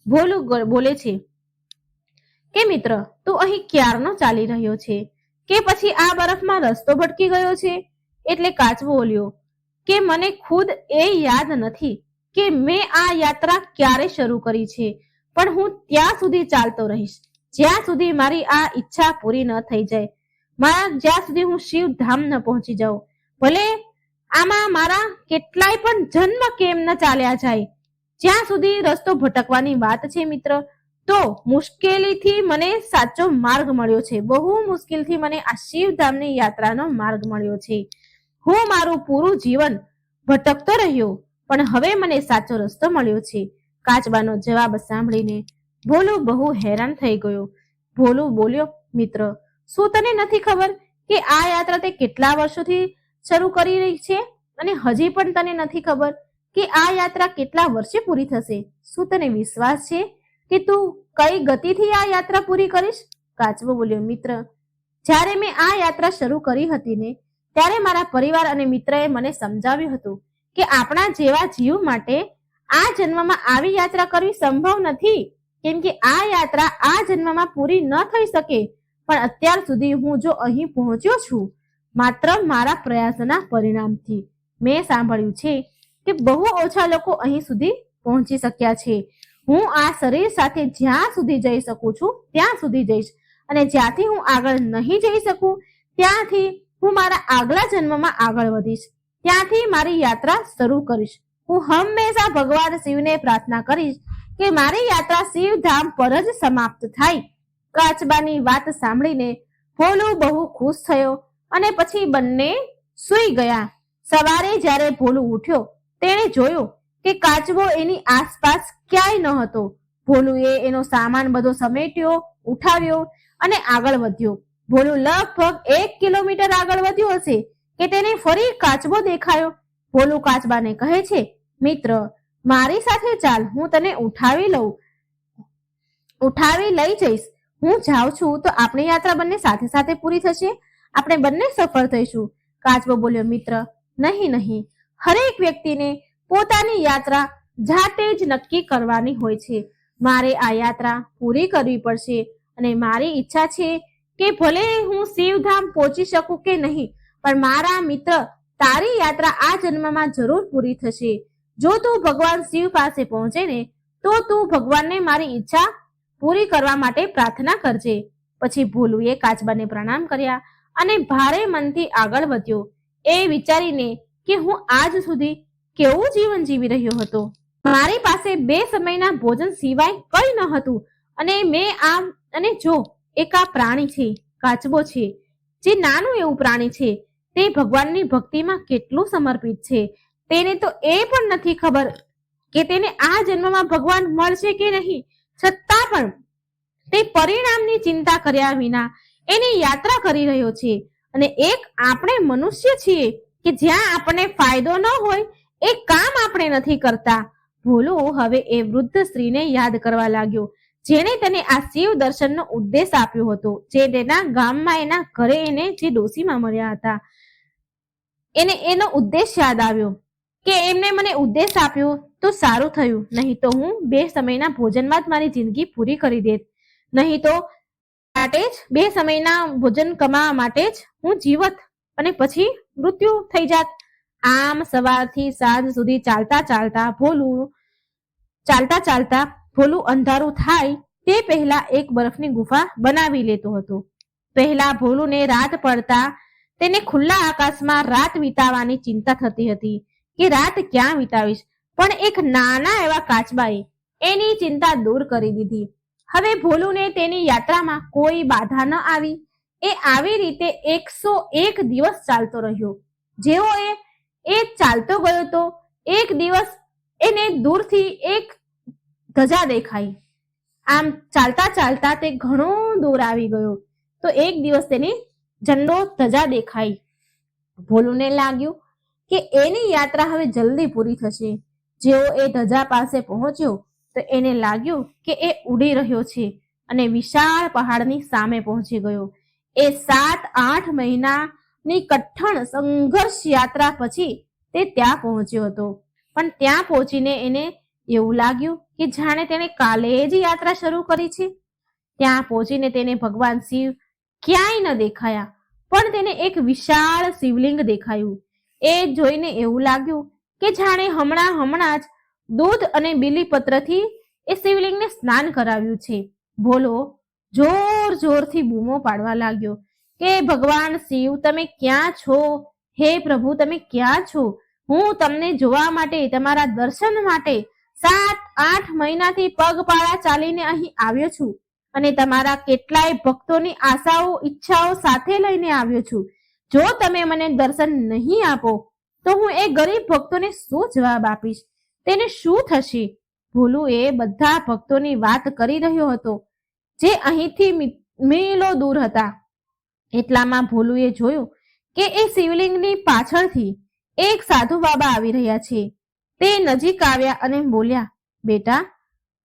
ભોલું બોલે છે કે મિત્ર, તું અહીં ક્યારનો ચાલી રહ્યો છે કે પછી આ બરફમાં રસ્તો ભટકી ગયો છે? એટલે કાચબો બોલ્યો કે મને ખુદ એ યાદ નથી કે મેં આ યાત્રા ક્યારે શરૂ કરી છે, પણ હું ત્યાં સુધી ચાલતો રહીશ જ્યાં સુધી મારી આ ઈચ્છા પૂરી ન થઈ જાય, જ્યાં સુધી હું શિવધામ ન પહોંચી જાઉં. ભલે આમાં મારા કેટલાય પણ જન્મ કેમ ન ચાલ્યા જાય, જ્યાં સુધી રસ્તો ભટકવાની વાત છે મિત્ર, તો મુશ્કેલીથી મને સાચો માર્ગ મળ્યો છે. બહુ મુશ્કેલથી મને આ શિવધામની યાત્રાનો માર્ગ મળ્યો છે. હું મારું પૂરું જીવન ભટકતો રહ્યો, પણ હવે મને સાચો રસ્તો મળ્યો છે. કાચબાનો જવાબ સાંભળીને ભોલું બહુ હેરાન થઈ ગયો. ભોલું બોલ્યો, મિત્ર, શું તને નથી ખબર કે આ યાત્રા તે કેટલા વર્ષોથી શરૂ કરી રહી છે અને હજી પણ તને નથી ખબર કે આ યાત્રા કેટલા વર્ષે પૂરી થશે? શું તને વિશ્વાસ છે કે તું કઈ ગતિથી આ યાત્રા પૂરી કરીશ? કાચબો બોલ્યો, મિત્ર, જ્યારે મેં આ યાત્રા શરૂ કરી હતી ને, ત્યારે મારા પરિવાર અને મિત્રએ મને સમજાવ્યું હતું કે આપણા જેવા જીવ માટે આ જન્મમાં આવી યાત્રા કરવી સંભવ નથી. કેમ કે આ યાત્રા આ જન્મમાં પૂરી ન થઈ શકે, પણ અત્યાર સુધી હું જો અહીં પહોંચ્યો છું માત્ર મારા પ્રયાસના પરિણામથી. મેં સાંભળ્યું છે કે બહુ ઓછા લોકો અહીં સુધી પહોંચી શક્યા છે. હું આ શરીર સાથે જ્યાં સુધી જઈ શકું છું ત્યાં સુધી જઈશ, અને જ્યાંથી હું આગળ નહીં જઈ શકું ત્યાંથી હું મારા આગલા જન્મમાં આગળ વધીશ, ત્યાંથી મારી યાત્રા શરૂ કરીશ. હું હંમેશા ભગવાન શિવને પ્રાર્થના કરીશ કે મારી યાત્રા શિવધામ પર જ સમાપ્ત થાય. કાચબાની વાત સાંભળીને ભોલુ બહુ ખુશ થયો અને પછી બંને સૂઈ ગયા. સવારે જ્યારે ભોલુ ઉઠ્યો તેણે જોયું કે કાચબો એની આસપાસ ક્યાંય ન હતો. ભોલુએ એનો સામાન બધો સમેટ્યો, ઉઠાવ્યો અને આગળ વધ્યો. ભોલુ લગભગ 1 કિલોમીટર આગળ વધ્યો હશે કે તેને ફરી કાચબો દેખાયો. ભોલુ કાચબાને કહે છે, મિત્ર, મારી સાથે ચાલ, હું તને ઉઠાવી લઈ જઈશ. હું જાઉં છું તો આપણી યાત્રા બંને સાથે સાથે પૂરી થશે, આપણે બંને સફળ થઈશું. કાચબો બોલ્યો, મિત્ર, નહીં નહીં, હરેક વ્યક્તિને પોતાની યાત્રા જાતે જ નક્કી કરવાની હોય છે. મારે આ યાત્રા પૂરી કરવી પડશે અને મારી ઈચ્છા છે કે ભલે હું શિવધામ પહોંચી શકું કે નહીં, પણ મારા મિત્ર, તારી યાત્રા આ જન્મમાં જરૂર પૂરી થશે. જો તું ભગવાન શિવ પાસે પહોંચે ને તો તું ભગવાનને મારી ઈચ્છા પૂરી કરવા માટે પ્રાર્થના કરજે. પછી ભોલુએ કાચબાને પ્રણામ કર્યા અને ભારે મનથી આગળ વધ્યો, એ વિચારીને કે હું આજ સુધી કેવું જીવન જીવી રહ્યો હતો. મારી પાસે 2 સમયના ભોજન સિવાય કંઈ ન હતું, અને જો એક આ પ્રાણી છે, કાચબો છે, જે નાનું એવું પ્રાણી છે, તે ભગવાનની ભક્તિમાં કેટલું સમર્પિત છે. તેને તો એ પણ નથી ખબર કે તેને આ જન્મમાં ભગવાન મળશે કે નહીં, છતાં પણ તે પરિણામની ચિંતા કર્યા વિના એની યાત્રા કરી રહ્યો છે. અને એક આપણે મનુષ્ય છીએ કે જ્યાં આપણને ફાયદો ન હોય એ કામ આપણે નથી કરતા. ભોલુ હવે એ વૃદ્ધ સ્ત્રીને યાદ કરવા લાગ્યો જેણે તેને આ શિવ દર્શનનો ઉદ્દેશ આપ્યો હતો, જે તેના ગામમાં એના ઘરે એને જે ડોશીમાં મળ્યા હતા. એને એનો ઉદ્દેશ યાદ આવ્યો કે એમને મને ઉદ્દેશ આપ્યો તો સારું થયું, નહીં તો હું 2 સમયના ભોજનમાં જ મારી જિંદગી પૂરી કરી દેત. નહીં તો માટે જ 2 સમયના ભોજન કમાવા માટે જ હું જીવત અને પછી મૃત્યુ થઈ જાત. આમ સવારથી સાંજ સુધી ચાલતા ચાલતા ભોલુ અંધારું થાય તે પહેલા એક બરફની ગુફા બનાવી લેતો હતો. પહેલા ભોલુને રાત પડતા તેને ખુલ્લા આકાશમાં રાત વિતાવવાની ચિંતા થતી હતી કે રાત ક્યાં વિતાવીશ, પણ એક નાના એવા કાચબાએ એની ચિંતા દૂર કરી દીધી. હવે ભોલુને તેની યાત્રામાં કોઈ બાધા ન આવી. એ આવી રીતે 101 દિવસ ચાલતો રહ્યો. જેવો એ ચાલતો ગયો તો એક દિવસ એને દૂરથી એક ધજા દેખાઈ. આમ ચાલતા ચાલતા તે ઘણો દૂર આવી ગયો તો એક દિવસ તેની ઝંડો ધજા દેખાઈ. ભોલુને લાગ્યું કે એની યાત્રા હવે જલ્દી પૂરી થશે. જેવો એ ધજા પાસે પહોંચ્યો તો એને લાગ્યું કે એ ઉડી રહ્યો છે અને વિશાળ પહાડની સામે પહોંચી ગયો. એ 7-8 મહિનાની કઠણ સંઘર્ષ યાત્રા પછી તે ત્યાં પહોંચ્યો હતો. પણ ત્યાં પહોંચીને એને એવું લાગ્યું કે જાણે તેને કાલે જ યાત્રા શરૂ કરી છે. ત્યાં પહોંચીને તેને ભગવાન શિવ ક્યાંય ન દેખાયા, પણ તેને એક વિશાળ શિવલિંગ દેખાયું. એ જોઈને એવું લાગ્યું કે જાણે હમણાં જ દૂધ અને બીલીપત્રથી એ શિવલિંગને સ્નાન કરાવ્યું છે. ભોલો જોરથી બૂમો પાડવા લાગ્યો કે ભગવાન શિવ, તમે ક્યાં છો? હે પ્રભુ, તમે ક્યાં છો? હું તમને જોવા માટે, તમારા દર્શન માટે 7-8 મહિનાથી પગપાળા ચાલીને અહીં આવ્યો છું અને તમારા કેટલાય ભક્તોની આશાઓ, ઈચ્છાઓ સાથે લઈને આવ્યો છું. જો તમે મને દર્શન નહીં આપો તો હું એ ગરીબ ભક્તોને શું જવાબ આપીશ? તેને શું થશે? ભોલુ એ બધા ભક્તોની વાત કરી રહ્યો હતો જે અહીંથી મીલો દૂર હતા. એટલામાં ભોલુએ જોયું કે એ શિવલિંગની પાછળથી એક સાધુ બાબા આવી રહ્યા છે. તે નજીક આવ્યા અને બોલ્યા, બેટા,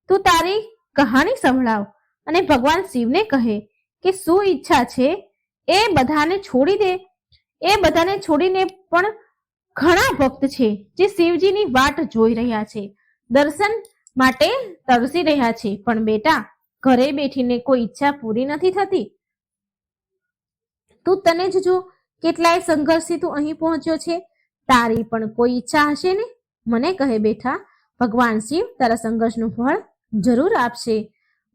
તું તારી કહાની સંભળાવ અને ભગવાન શિવને કહે કે શું ઈચ્છા છે એ બધાને છોડી દે. એ બધાને છોડીને પણ ઘણા ભક્ત છે જે શિવજીની વાટ જોઈ રહ્યા છે. દર્શન માટે તરસી રહ્યા છે, પણ બેટા ઘરે બેઠીને કોઈ ઈચ્છા પૂરી નથી થતી. તું તને જ જો, કેટલાય સંઘર્ષથી તું અહીં પહોંચ્યો છે. તારી પણ કોઈ ઈચ્છા હશે ને? મને કહે બેઠા, ભગવાન શિવ તારા સંઘર્ષનું ફળ જરૂર આપશે.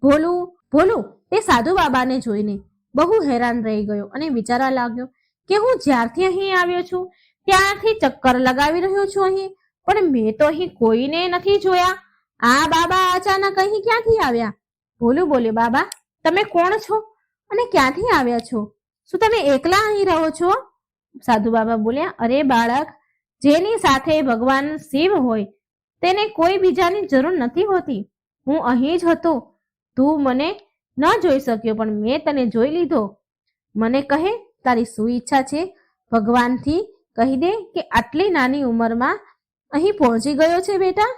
ભોલું ભોલું તે સાધુ બાબાને જોઈને બહુ હેરાન રહી ગયો અને વિચારવા લાગ્યો કે હું જ્યારથી અહીં આવ્યો છું ત્યારથી ચક્કર લગાવી રહ્યો છું અહીં, પણ મેં તો અહીં કોઈને નથી જોયા. આ બાબા અચાનક અહીં ક્યાંથી આવ્યા? ભોલું બોલ્યો, બાબા તમે કોણ છો અને ક્યાંથી આવ્યા છો? શું તમે એકલા અહીં રહો છો? સાધુ બાબા બોલ્યા, અરે બાળક, જેની સાથે ભગવાન શિવ હોય તેને કોઈ બીજાની જરૂર નથી હોતી. હું અહીં જ હતો. તું મને ન જોઈ શક્યો, પણ મેં તને જોઈ લીધો. મને કહે તારી શું ઈચ્છા છે? ભગવાનથી કહી દે કે આટલી નાની ઉંમરમાં અહીં પહોંચી ગયો છે. બેટા,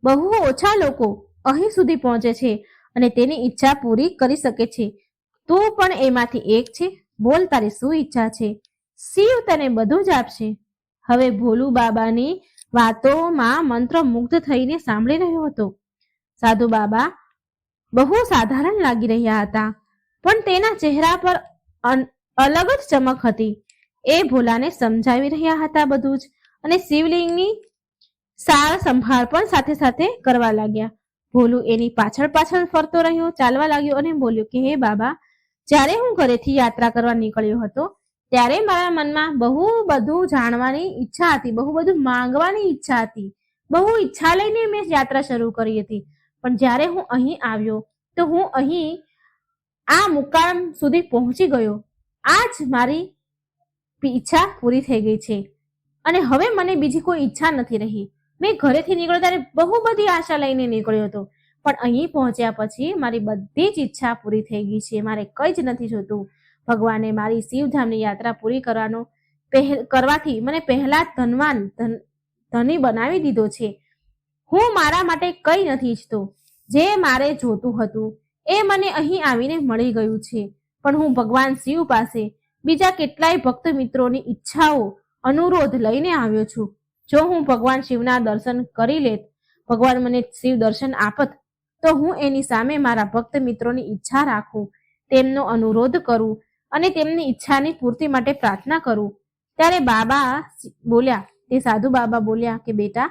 બહુ ઓછા લોકો અહીં સુધી પહોંચે છે અને તેની ઈચ્છા પૂરી કરી શકે છે. તું પણ એમાંથી એક છે. બોલ, તારી શું ઈચ્છા છે? શિવ તને બધું જ આપશે. હવે ભોલુ બાબાની વાતોમાં મંત્રમુગ્ધ થઈને સાંભળી રહ્યો હતો. સાધુ બાબા બહુ સાધારણ લાગી રહ્યા હતા, પણ તેના ચહેરા પર અલગ જ ચમક હતી. એ ભોલાને સમજાવી રહ્યા હતા બધું જ, અને શિવલિંગની સાર સંભાળ પણ સાથે સાથે કરવા લાગ્યા. ભોલુ એની પાછળ પાછળ ફરતો રહ્યો, ચાલવા લાગ્યો અને બોલ્યો કે હે બાબા, જ્યારે હું ઘરેથી યાત્રા કરવા નીકળ્યો હતો ત્યારે મારા મનમાં બહુ બધું જાણવાની ઈચ્છા હતી, બહુ બધું માંગવાની ઈચ્છા હતી, બહુ ઈચ્છા લઈને મેં યાત્રા શરૂ કરી હતી. પણ જ્યારે હું અહીં આવ્યો તો હું અહીં આ મુકામ સુધી પહોંચી ગયો. આ જ મારી ઈચ્છા પૂરી થઈ ગઈ છે અને હવે મને બીજી કોઈ ઈચ્છા નથી રહી. મેં ઘરેથી નીકળ્યો ત્યારે બહુ બધી આશા લઈને નીકળ્યો હતો, પણ અહીં પહોંચ્યા પછી મારી બધી જ ઈચ્છા પૂરી થઈ ગઈ છે. મારે કંઈ જ નથી જોતું. ભગવાને મારી શિવધામની યાત્રા પૂરી કરવાથી મને પહેલા ધની બનાવી દીધો છે. હું મારા માટે કંઈ નથી ઈચ્છતો. જે મારે જોતું હતું એ મને અહીં આવીને મળી ગયું છે. પણ હું ભગવાન શિવ પાસે બીજા કેટલાય ભક્ત મિત્રોની ઈચ્છાઓ અનુરોધ લઈને આવ્યો છું. જો હું ભગવાન શિવના દર્શન કરી લેત, ભગવાન મને શિવ દર્શન આપત, તો હું એની સામે મારા ભક્ત મિત્રોની ઈચ્છા રાખું, તેમનો અનુરોધ કરું અને તેમની ઈચ્છાની પૂર્તિ માટે પ્રાર્થના કરું. ત્યારે બાબા બોલ્યા, તે સાધુ બાબા બોલ્યા કે બેટા,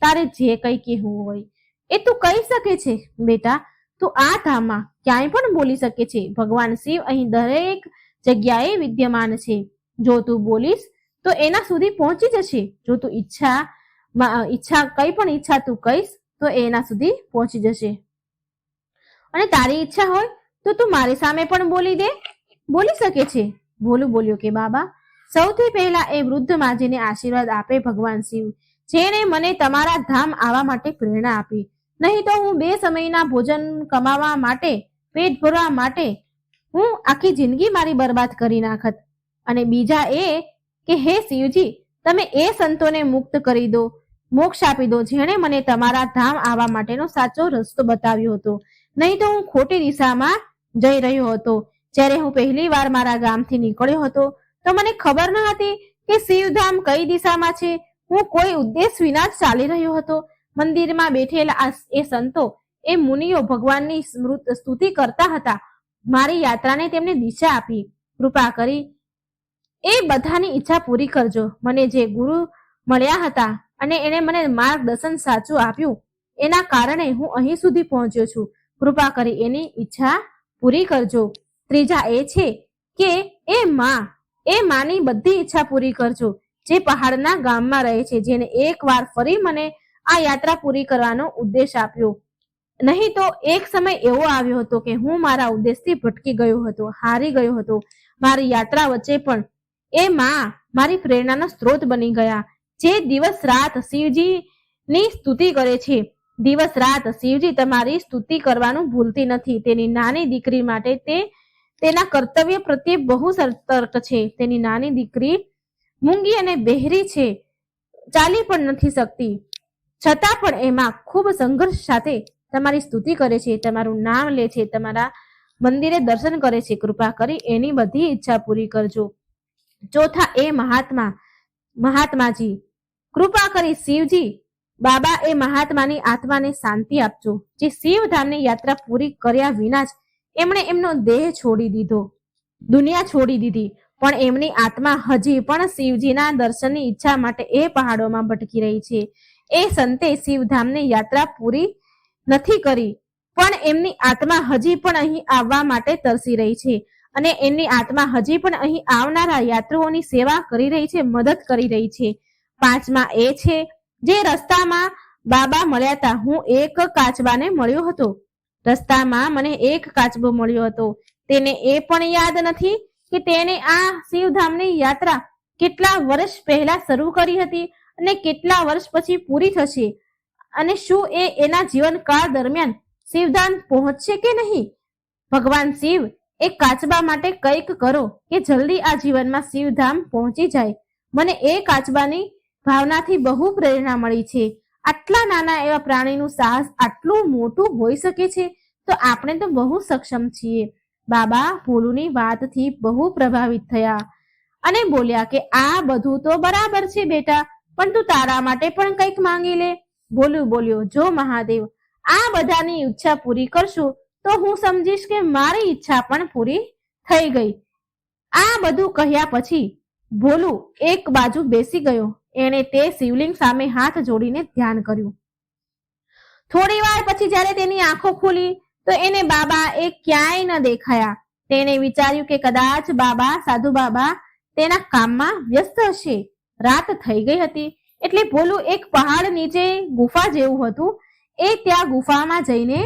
તારે જે કંઈ કહેવું હોય એ તું કહી શકે છે. બેટા, તું આ ધામમાં ક્યાંય પણ બોલી શકે છે. ભગવાન શિવ અહીં દરેક જગ્યાએ વિદ્યમાન છે. જો તું બોલીશ તો એના સુધી પહોંચી જશે. જો તું કંઈ પણ ઈચ્છા તું કહીશ તો એના સુધી પહોંચી જશે. અને તારી ઈચ્છા હોય તો તું મારી સામે પણ બોલી શકે છે. ભોલું બોલ્યો કે બાબા, સૌથી પહેલા એ વૃદ્ધ માજીને આશીર્વાદ આપે ભગવાન શિવ, જેણે મને તમારા ધામ આવવા માટે પ્રેરણા આપી. નહીં તો હું 2 સમયના ભોજન કમાવા માટે, પેટ ભરવા માટે હું આખી જિંદગી મારી બરબાદ કરી નાખત. અને બીજા એ કે હે શિવજી, તમે એ સંતોને મુક્ત કરી દો, મોક્ષ આપી દો, જેણે મને તમારા ધામ આવવા માટેનો સાચો રસ્તો બતાવ્યો હતો. નહીં તો હું ખોટી દિશામાં જઈ રહ્યો હતો. જ્યારે હું પહેલી વાર મારા ગામથી નીકળ્યો હતો તો મને ખબર ન હતી કે શિવધામ કઈ દિશામાં છે. હું કોઈ ઉદ્દેશ વિના જ ચાલી રહ્યો હતો. મંદિરમાં બેઠેલા એ સંતો, એ મુનિઓ ભગવાનની સ્તુતિ કરતા હતા. મારી યાત્રાને તેમને દિશા આપી. કૃપા કરી એ બધાની ઈચ્છા પૂરી કરજો. મને જે ગુરુ મળ્યા હતા અને એને મને માર્ગદર્શન સાચું આપ્યું, એના કારણે હું અહીં સુધી પહોંચ્યો છું. કૃપા કરી એની ઈચ્છા પૂરી કરજો. ત્રીજા એ છે કે એ માની બધી ઈચ્છા પૂરી કરજો, જે પહાડના ગામમાં રહે છે, જેને એકવાર ફરી મને આ યાત્રા પૂરી કરવાનો ઉદ્દેશ આપ્યો. નહીં તો એક સમય એવો આવ્યો હતો કે હું મારા ઉદ્દેશથી ભટકી ગયો હતો, હારી ગયો હતો. મારી યાત્રા વચ્ચે પણ એ મારી પ્રેરણાનો સ્ત્રોત બની ગયા, જે દિવસ રાત શિવજીની સ્તુતિ કરે છે. દિવસ રાત શિવજી તમારી સ્તુતિ કરવાનું ભૂલતી નથી. તેની નાની દીકરી માટે તે તેના કર્તવ્ય પ્રત્યે બહુ સતર્ક છે. તેની નાની દીકરી મૂંગી અને બહેરી છે, ચાલી પણ નથી શકતી, છતાં પણ એમાં ખૂબ સંઘર્ષ સાથે તમારી સ્તુતિ કરે છે, તમારું નામ લે છે, તમારા મંદિરે દર્શન કરે છે. કૃપા કરી એની બધી ઈચ્છા પૂરી કરજો. ચોથા એ મહાત્માજી, કૃપા કરી શિવજી બાબા એ મહાત્માની આત્માને શાંતિ આપજો, જે શિવધામની યાત્રા પૂરી કર્યા વિના જ એમણે એમનો દેહ છોડી દીધો, દુનિયા છોડી દીધી, પણ એમની આત્મા હજી પણ શિવજીના દર્શનની ઈચ્છા માટે એ પહાડોમાં ભટકી રહી છે. એ સંતે શિવધામની યાત્રા પૂરી નથી કરી, પણ એમની આત્મા હજી પણ અહીં આવવા માટે તરસી રહી છે, અને એમની આત્મા હજી પણ અહીં આવનારા યાત્રુઓની સેવા કરી રહી છે, મદદ કરી રહી છે. પાંચમા એ છે, જે રસ્તામાં બાબા મળ્યા હતા, હું એક કાચબાને મળ્યો હતો. રસ્તામાં મને એક કાચબો મળ્યો હતો. તેને એ પણ યાદ નથી કે તેને આ શિવધામની યાત્રા કેટલા વર્ષ પહેલા શરૂ કરી હતી અને કેટલા વર્ષ પછી પૂરી થશે, અને શું એ એના જીવનકાળ દરમિયાન શિવધામ પહોંચશે કે નહીં. ભગવાન શિવ, એ કાચબા માટે કંઈક કરો કે જલ્દી આ જીવનમાં શિવધામ પહોંચી જાય. મને એ કાચબાની ભાવનાથી બહુ પ્રેરણા મળી છે. આટલા નાના એવા પ્રાણીનું સાહસ આટલું મોટું હોઈ શકે છે, તો આપણે તો બહુ સક્ષમ છીએ. બાબા ભોલુની વાતથી બહુ પ્રભાવિત થયા અને બોલ્યા કે આ બધું તો બરાબર છે બેટા, પણ તું તારા માટે પણ કંઈક માંગી લે. ભોલું બોલ્યો, જો મહાદેવ આ બધાની ઈચ્છા પૂરી કરશું તો હું સમજીશ કે મારી ઈચ્છા પણ પૂરી થઈ ગઈ. આ બધું કહ્યા પછી ભોલું એક બાજુ બેસી ગયો. એણે તે શિવલિંગ સામે હાથ જોડીને ધ્યાન કર્યું. થોડી વાર પછી જ્યારે તેની આંખો ખુલી તો એને બાબા એ ક્યાંય ન દેખાયા. તેણે વિચાર્યું કે કદાચ બાબા, સાધુ બાબા તેના કામમાં વ્યસ્ત હશે. રાત થઈ ગઈ હતી એટલે ભોલું એક પહાડ નીચે ગુફા જેવું હતું, એ ત્યાં ગુફામાં જઈને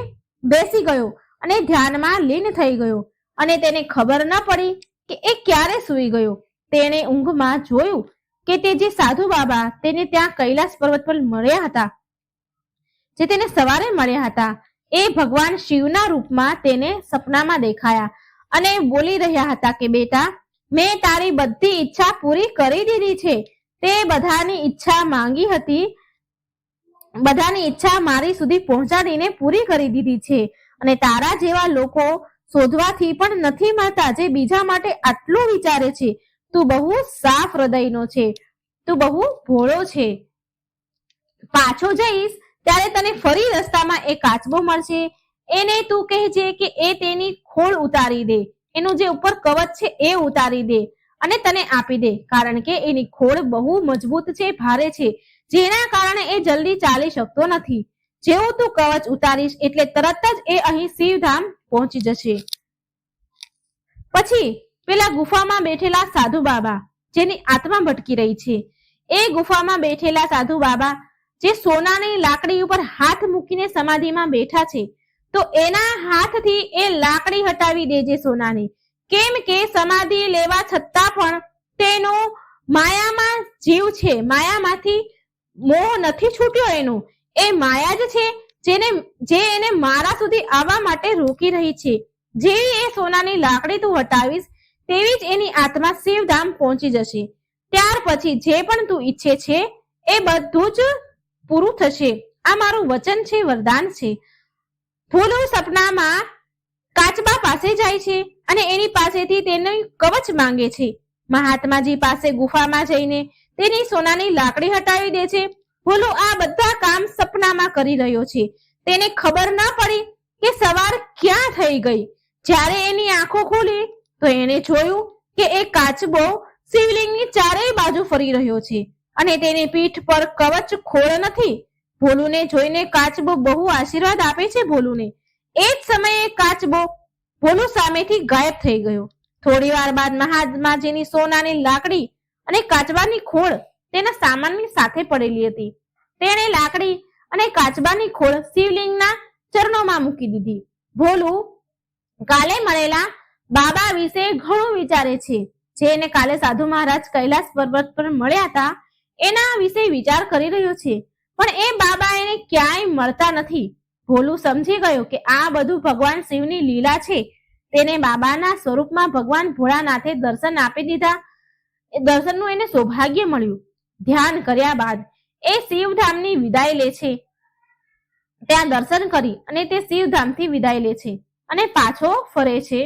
બેસી ગયો અને ધ્યાનમાં લીન થઈ ગયો, અને તેને ખબર ન પડી કે એ ક્યારે સૂઈ ગયો. તેણે ઊંઘમાં જોયું કે તે જે સાધુ બાબા તેને ત્યાં કૈલાસ પર્વત પર મળ્યા હતા, જે તેને સવારે મળ્યા હતા, એ ભગવાન શિવના રૂપમાં તેને સપનામાં દેખાયા અને બોલી રહ્યા હતા કે બેટા, મેં તારી બધી ઈચ્છા પૂરી કરી દીધી છે. તે બધાની ઈચ્છા માંગી હતી, બધાની ઈચ્છા મારી સુધી પહોંચાડીને પૂરી કરી દીધી છે, અને તારા જેવા લોકો શોધવાથી પણ નથી મળતા જે બીજા માટે આટલું વિચારે છે. તું બહુ સાફ હૃદયનો છે, તું બહુ ભોળો છે. પાછો જઈશ ત્યારે તને ફરી રસ્તામાં એક કાચબો મળશે. એને તું કહેજે કે એ તેની ખોળ ઉતારી દે, એનું જે ઉપર કવચ છે એ ઉતારી દે અને તને આપી દે, કારણ કે એની ખોળ બહુ મજબૂત છે, ભારે છે, જેના કારણે એ જલ્દી ચાલી શકતો નથી. જેવું તું કવચ ઉતારીશ એટલે તરત જ એ અહીં શિવધામ પહોંચી જશે. પછી પેલા ગુફામાં બેઠેલા સાધુ બાબા, જેની આત્મા ભટકી રહી છે, એ ગુફામાં બેઠેલા સાધુ બાબા જે સોનાની લાકડી ઉપર હાથ મૂકીને સમાધિમાં બેઠા છે, તો એના હાથથી એ લાકડી હટાવી દેજે સોનાની, કેમ કે સમાધિ લેવા છતાં પણ તેનો માયામાં જીવ છે, માયામાંથી મોહ નથી છૂટ્યો. એનો એ માયા જ છે જે એને મારા સુધી આવવા માટે રોકી રહી છે. જેવી એ સોનાની લાકડી તું હટાવીશ તેવી જ એની આત્મા શિવધામ પહોંચી જશે. ત્યાર પછી જે પણ તું ઈચ્છે છે એ બધું જ પૂરું થશે. આ મારું વચન છે, વરદાન છે. ભોલું સપનામાં કાચબા પાસે જાય છે અને એની પાસેથી તેનું કવચ માંગે છે. મહાત્માજી પાસે ગુફામાં જઈને તેની સોનાની લાકડી હટાવી દે છે. ભોલું આ બધા કામ સપનામાં કરી રહ્યો છે. તેને ખબર ના પડી કે સવાર ક્યાં થઈ ગઈ. જ્યારે એની આંખો ખુલી તો એને જોયું કે એ કાચબો શિવલિંગની ચારેય બાજુ ફરી રહ્યો છે અને તેની પીઠ પર કવચ ખોળ નથી. ભોલુને જોઈને કાચબો બહુ આશીર્વાદ આપે છે ભોલુને. એ જ સમયે કાચબો ભોલુ સામેથી ગાયબ થઈ ગયો. થોડી વાર બાદ મહાત્માજીની સોનાની લાકડી અને કાચબાની ખોળ તેના સામાનની સાથે પડેલી હતી. તેણે લાકડી અને કાચબાની ખોળ શિવલિંગના ચરણોમાં મૂકી દીધી. ભોલુ કાલે મળેલા બાબા વિશે ઘણું વિચારે છે, જેને કાલે સાધુ મહારાજ કૈલાસ પર્વત પર મળ્યા હતા એના વિશે વિચાર કરી રહ્યો છે, પણ એ બાબા એને ક્યાંય મળતા નથી. ભોલુ સમજી ગયો કે આ બધું ભગવાન શિવની લીલા છે. તેને બાબાના સ્વરૂપમાં ભગવાન ભોળાનાથે દર્શન આપી દીધા. એ દર્શનનું એને સૌભાગ્ય મળ્યું. ધ્યાન કર્યા બાદ એ શિવધામની વિદાય લે છે. ત્યાં દર્શન કરી અને તે શિવધામથી વિદાય લે છે અને પાછો ફરે છે.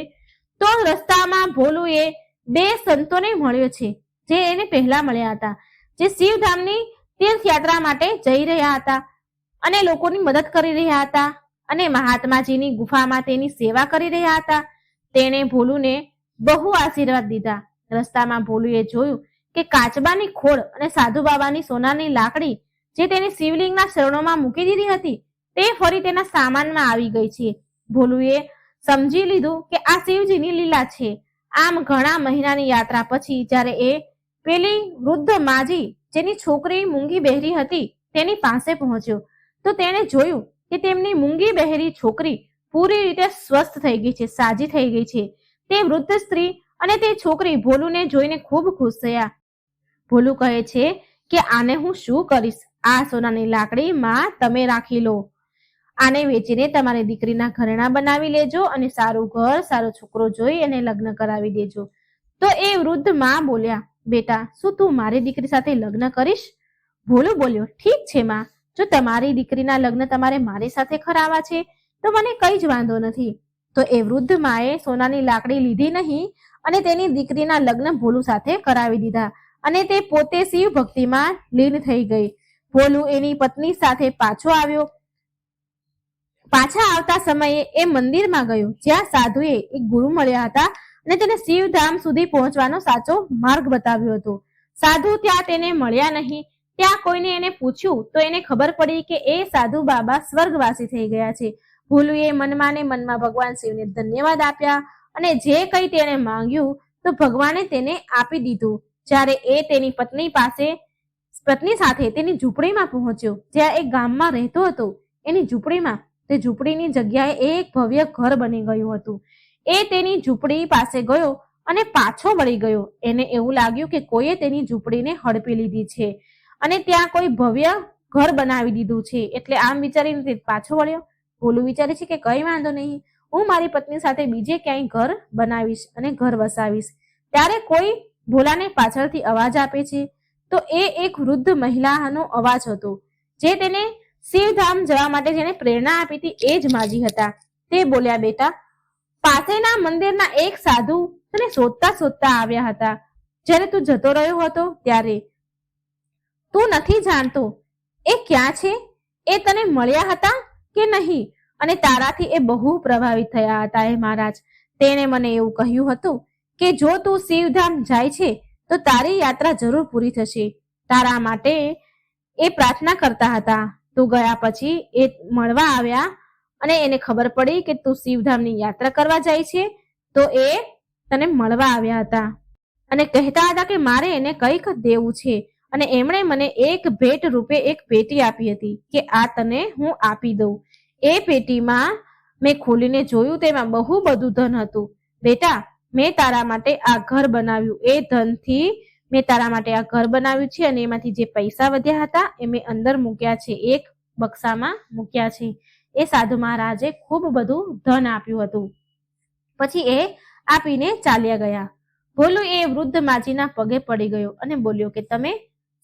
તો રસ્તામાં ભોલુએ બે સંતોને મળ્યો છે જે એને પહેલા મળ્યા હતા, જે શિવધામની તીર્થયાત્રા માટે જઈ રહ્યા હતા અને લોકોની મદદ કરી રહ્યા હતા અને મહાત્માજીની ગુફામાં તેની સેવા કરી રહ્યા હતા. તેણે ભોલુને બહુ આશીર્વાદ દીધા. રસ્તામાં ભોલુએ જોયું કે કાચબાની ખોળ અને સાધુ બાબાની સોનાની લાકડી જે તેની શિવલિંગના શરણોમાં મૂકી દીધી હતી તે ફરી તેના સામાનમાં આવી ગઈ છે. ભોલુએ સમજી લીધું કે આ શિવજીની લીલા છે. આમ ઘણા મહિનાની યાત્રા પછી જ્યારે એ પેલી વૃદ્ધ માજી જેની છોકરી મૂંગી બહેરી હતી તેની પાસે પહોંચ્યો તો તેણે જોયું કે તેમની મૂંગી બહેરી છોકરી પૂરી રીતે સ્વસ્થ થઈ ગઈ છે, સાજી થઈ ગઈ છે. તે વૃદ્ધ સ્ત્રી અને તે છોકરી ભોલુને જોઈને ખૂબ ખુશ થયા. ભોલુ કહે છે કે આને હું શું કરીશ? આ સોનાની લાકડી માં તમે રાખી લો. આને વેચીને તમારી દીકરીના ઘરેણા બનાવી લેજો અને સારું ઘર, સારો છોકરો જોઈ એને લગ્ન કરાવી દેજો. તો એ વૃદ્ધ માં બોલ્યા, બેટા શું તું મારી દીકરી સાથે લગ્ન કરીશ? ભોલુ બોલ્યો, ઠીક છે માં, જો તમારી દીકરીના લગ્ન તમારે મારી સાથે કરાવવા છે તો મને કઈ જ વાંધો નથી. તો એ વૃદ્ધ માએ સોનાની લાકડી લીધી નહીં અને તેની દીકરીના લગ્ન ભોલુ સાથે કરાવી દીધા અને તે પોતે શિવ ભક્તિમાં લીન થઈ ગઈ. ભોલુ એની પત્ની સાથે પાછો આવ્યો. પાછા આવતા સમયે એ મંદિરમાં ગયો જ્યાં સાધુએ એક ગુરુ મળ્યા હતા અને તેને શિવધામ સુધી પહોંચવાનો સાચો માર્ગ બતાવ્યો હતો. સાધુ ત્યાં તેને મળ્યા નહીં. ત્યાં કોઈને એને પૂછ્યું તો એને ખબર પડી કે એ સાધુ બાબા સ્વર્ગવાસી થઈ ગયા છે. ભોલુએ મનમાં ને મનમાં ભગવાન શિવને ધન્યવાદ આપ્યા અને જે કંઈ તેણે માંગ્યું તો ભગવાને તેને આપી દીધું. જ્યારે એ તેની પત્ની સાથે તેની ઝૂંપડીમાં પહોંચ્યો જ્યાં એક ગામમાં રહેતો હતો, એની ઝૂંપડીમાં તે ઝૂંપડીની જગ્યાએ એક ભવ્ય ઘર બની ગયું હતું. એ તેની ઝૂંપડી પાસે ગયો અને પાછો વળી ગયો. એને એવું લાગ્યું કે કોઈએ તેની ઝૂંપડીને હડપી લીધી છે અને ત્યાં કોઈ ભવ્ય ઘર બનાવી દીધું છે. એટલે આમ વિચારીને તે પાછો વળ્યો. ભોલુ વિચારે છે કે કઈ વાંધો નહીં, હું મારી પત્ની સાથે બીજે ક્યાંય ઘર બનાવીશ અને ઘર વસાવીશ. ત્યારે કોઈ ભોલાને પાછળથી અવાજ આપે છે. તો એ એક વૃદ્ધ મહિલાનો અવાજ હતો જે તેને શિવધામ જવા માટે જેને પ્રેરણા આપી હતી એ જ માજી હતા. તે બોલ્યા, બેટા પાસેના મંદિરના એક સાધુ તને શોધતા આવ્યા હતા. જ્યારે તું જતો રહ્યો હતો ત્યારે તું નથી જાણતો એ ક્યાં છે? એ તને મળ્યા હતા કે નહીં? અને તારાથી એ બહુ પ્રભાવિત થયા હતા. એ મહારાજ તેણે મને એવું કહ્યું હતું કે જો તું શિવધામ જાય છે તો તારી યાત્રા જરૂર પૂરી થશે. તારા માટે એ પ્રાર્થના કરતા હતા. તું ગયા પછી એ મળવા આવ્યા અને એને ખબર પડી કે તું શિવધામની યાત્રા કરવા જાય છે તો એ તને મળવા આવ્યા હતા અને કહેતા હતા કે મારે એને કંઈક દેવું છે અને એમણે મને એક ભેટ રૂપે એક પેટી આપી હતી કે આ તને હું આપી દઉં. એ પેટીમાં મેં ખોલીને જોયું તેમાં બહુ બધું ધન હતું. બેટા મેં તારા માટે આ ઘર બનાવ્યું. એ ધનથી મેં તારા માટે આ ઘર બનાવ્યું છે અને એમાંથી જે પૈસા વધ્યા હતા એ મેં અંદર મૂક્યા છે, એક બક્સામાં મૂક્યા છે. એ સાધુ મહારાજે ખૂબ બધું ધન આપ્યું હતું. પછી એ આપીને ચાલ્યા ગયા. ભોલુ એ વૃદ્ધ માજીના પગે પડી ગયો અને બોલ્યો કે તમે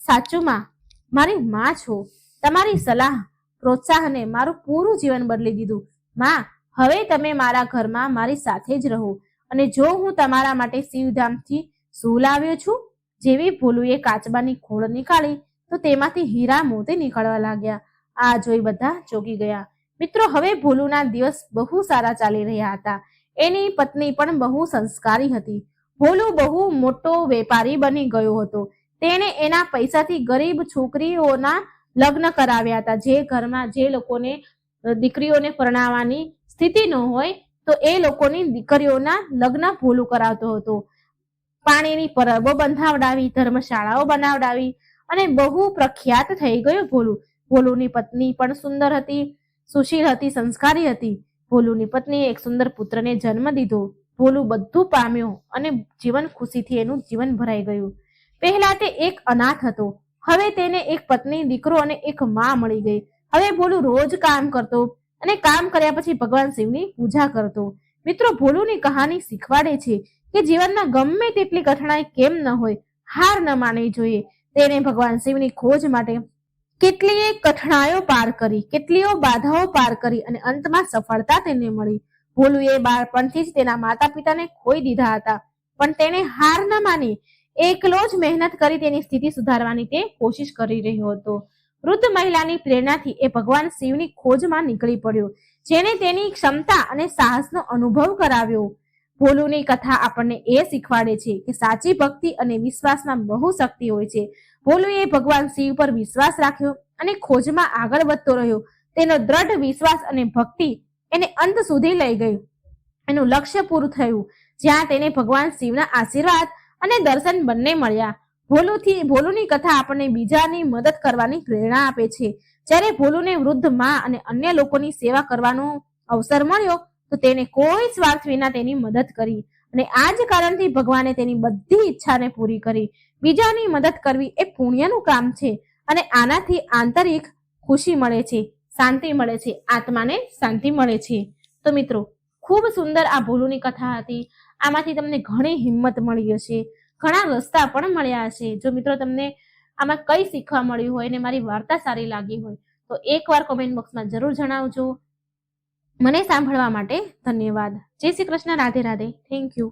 સાચુમાં મારી માં છો. તમારી સલાહ પ્રોત્સાહને મારું પૂરું જીવન બદલી દીધું. માં, હવે તમે મારા ઘરમાં મારી સાથે જ રહો અને જો હું તમારા માટે શિવધામથી શું લાવ્યો છું. જેવી ભોલુએ કાચબાની ખોળ નીકાળી તો તેમાંથી હીરા મોતી નીકળવા લાગ્યા. આ જોઈ બધા ચોંકી ગયા. મિત્રો, હવે ભોલુના દિવસ બહુ સારા ચાલી રહ્યા હતા. એની પત્ની પણ બહુ સંસ્કારી હતી. ભોલુ બહુ મોટો વેપારી બની ગયો હતો. તેણે એના પૈસાથી ગરીબ છોકરીઓના લગ્ન કરાવ્યા હતા. જે ઘરમાં જે લોકોને દીકરીઓને પરણાવવાની સ્થિતિ ન હોય તો એ લોકોની દીકરીઓના લગ્ન ભોલુ કરાવતો હતો. પાણીની પરબો બંધાવડાવી, ધર્મશાળાઓ બનાવડાવી અને બહુ પ્રખ્યાત થઈ ગયો ભોલુ. ભોલુની પત્ની પણ સુંદર હતી, સુશીલ હતી, સંસ્કારી હતી. ભોલુની પત્નીએ એક સુંદર પુત્રને જન્મ દીધો. ભોલુ બધું પામ્યો અને જીવન ખુશીથી એનું જીવન ભરાઈ ગયું. પહેલા તે એક અનાથ હતો. હવે તેને એક પત્ની, દીકરો અને એક માં મળી ગઈ. હવે ભોલુ રોજ કામ કરતો અને કામ કર્યા પછી ભગવાન શિવની પૂજા કરતો. મિત્રો, ભોલુની કહાની શીખવાડે છે કે જીવનમાં ગમે તેટલી કઠણાઈ કેમ ન હોય, હાર ન માનવી જોઈએ. તેને ભગવાન શિવની ખોજ માટે કેટલીય કઠણાઈઓ પાર કરી, કેટલીય બાધાઓ પાર કરી અને અંતમાં સફળતા તેને મળી. ભોલુએ બાળપણથી જ તેના માતા પિતાને ખોઈ દીધા હતા પણ તેણે હાર ન માની. એકલો જ મહેનત કરી તેની સ્થિતિ સુધારવાની તે કોશિશ કરી રહ્યો હતો. વૃદ્ધ મહિલાની પ્રેરણાથી એ ભગવાન શિવની ખોજમાં નીકળી પડ્યો, જેને તેની ક્ષમતા અને સાહસનો અનુભવ કરાવ્યો. ભોલુની કથા આપણને એ શીખવાડે છે કે સાચી ભક્તિ અને વિશ્વાસમાં બહુ શક્તિ હોય છે. ભોલુએ ભગવાન શિવ પર વિશ્વાસ રાખ્યો અને ખોજમાં આગળ વધતો રહ્યો. તેનો દ્રઢ વિશ્વાસ અને ભક્તિ એને અંત સુધી લઈ ગયું. એનું લક્ષ્ય પૂરું થયું, જ્યાં તેને ભગવાન શિવના આશીર્વાદ અને દર્શન બંને મળ્યા. ભોલુની કથા આપણને બીજાની મદદ કરવાની પ્રેરણા આપે છે. જ્યારે ભોલુને વૃદ્ધ માં અને અન્ય લોકોની સેવા કરવાનો અવસર મળ્યો તો તેને કોઈ સ્વાર્થ વિના તેની મદદ કરી, અને આ જ કારણથી ભગવાને તેની બધી ઈચ્છાને પૂરી કરી. બીજાની મદદ કરવી એ પુણ્યનું કામ છે, અને આનાથી આંતરિક ખુશી મળે છે, શાંતિ મળે છે, આત્માને શાંતિ મળે છે. તો મિત્રો, ખૂબ સુંદર આ ભોલુની કથા હતી. આમાંથી તમને ઘણી હિંમત મળી હશે, ઘણા રસ્તા પણ મળ્યા હશે. જો મિત્રો તમને આમાં કઈ શીખવા મળ્યું હોય અને મારી વાર્તા સારી લાગી હોય તો એકવાર કોમેન્ટ બોક્સમાં જરૂર જણાવજો. મને સાંભળવા માટે ધન્યવાદ. જય શ્રી કૃષ્ણ. રાધે રાધે. Thank you.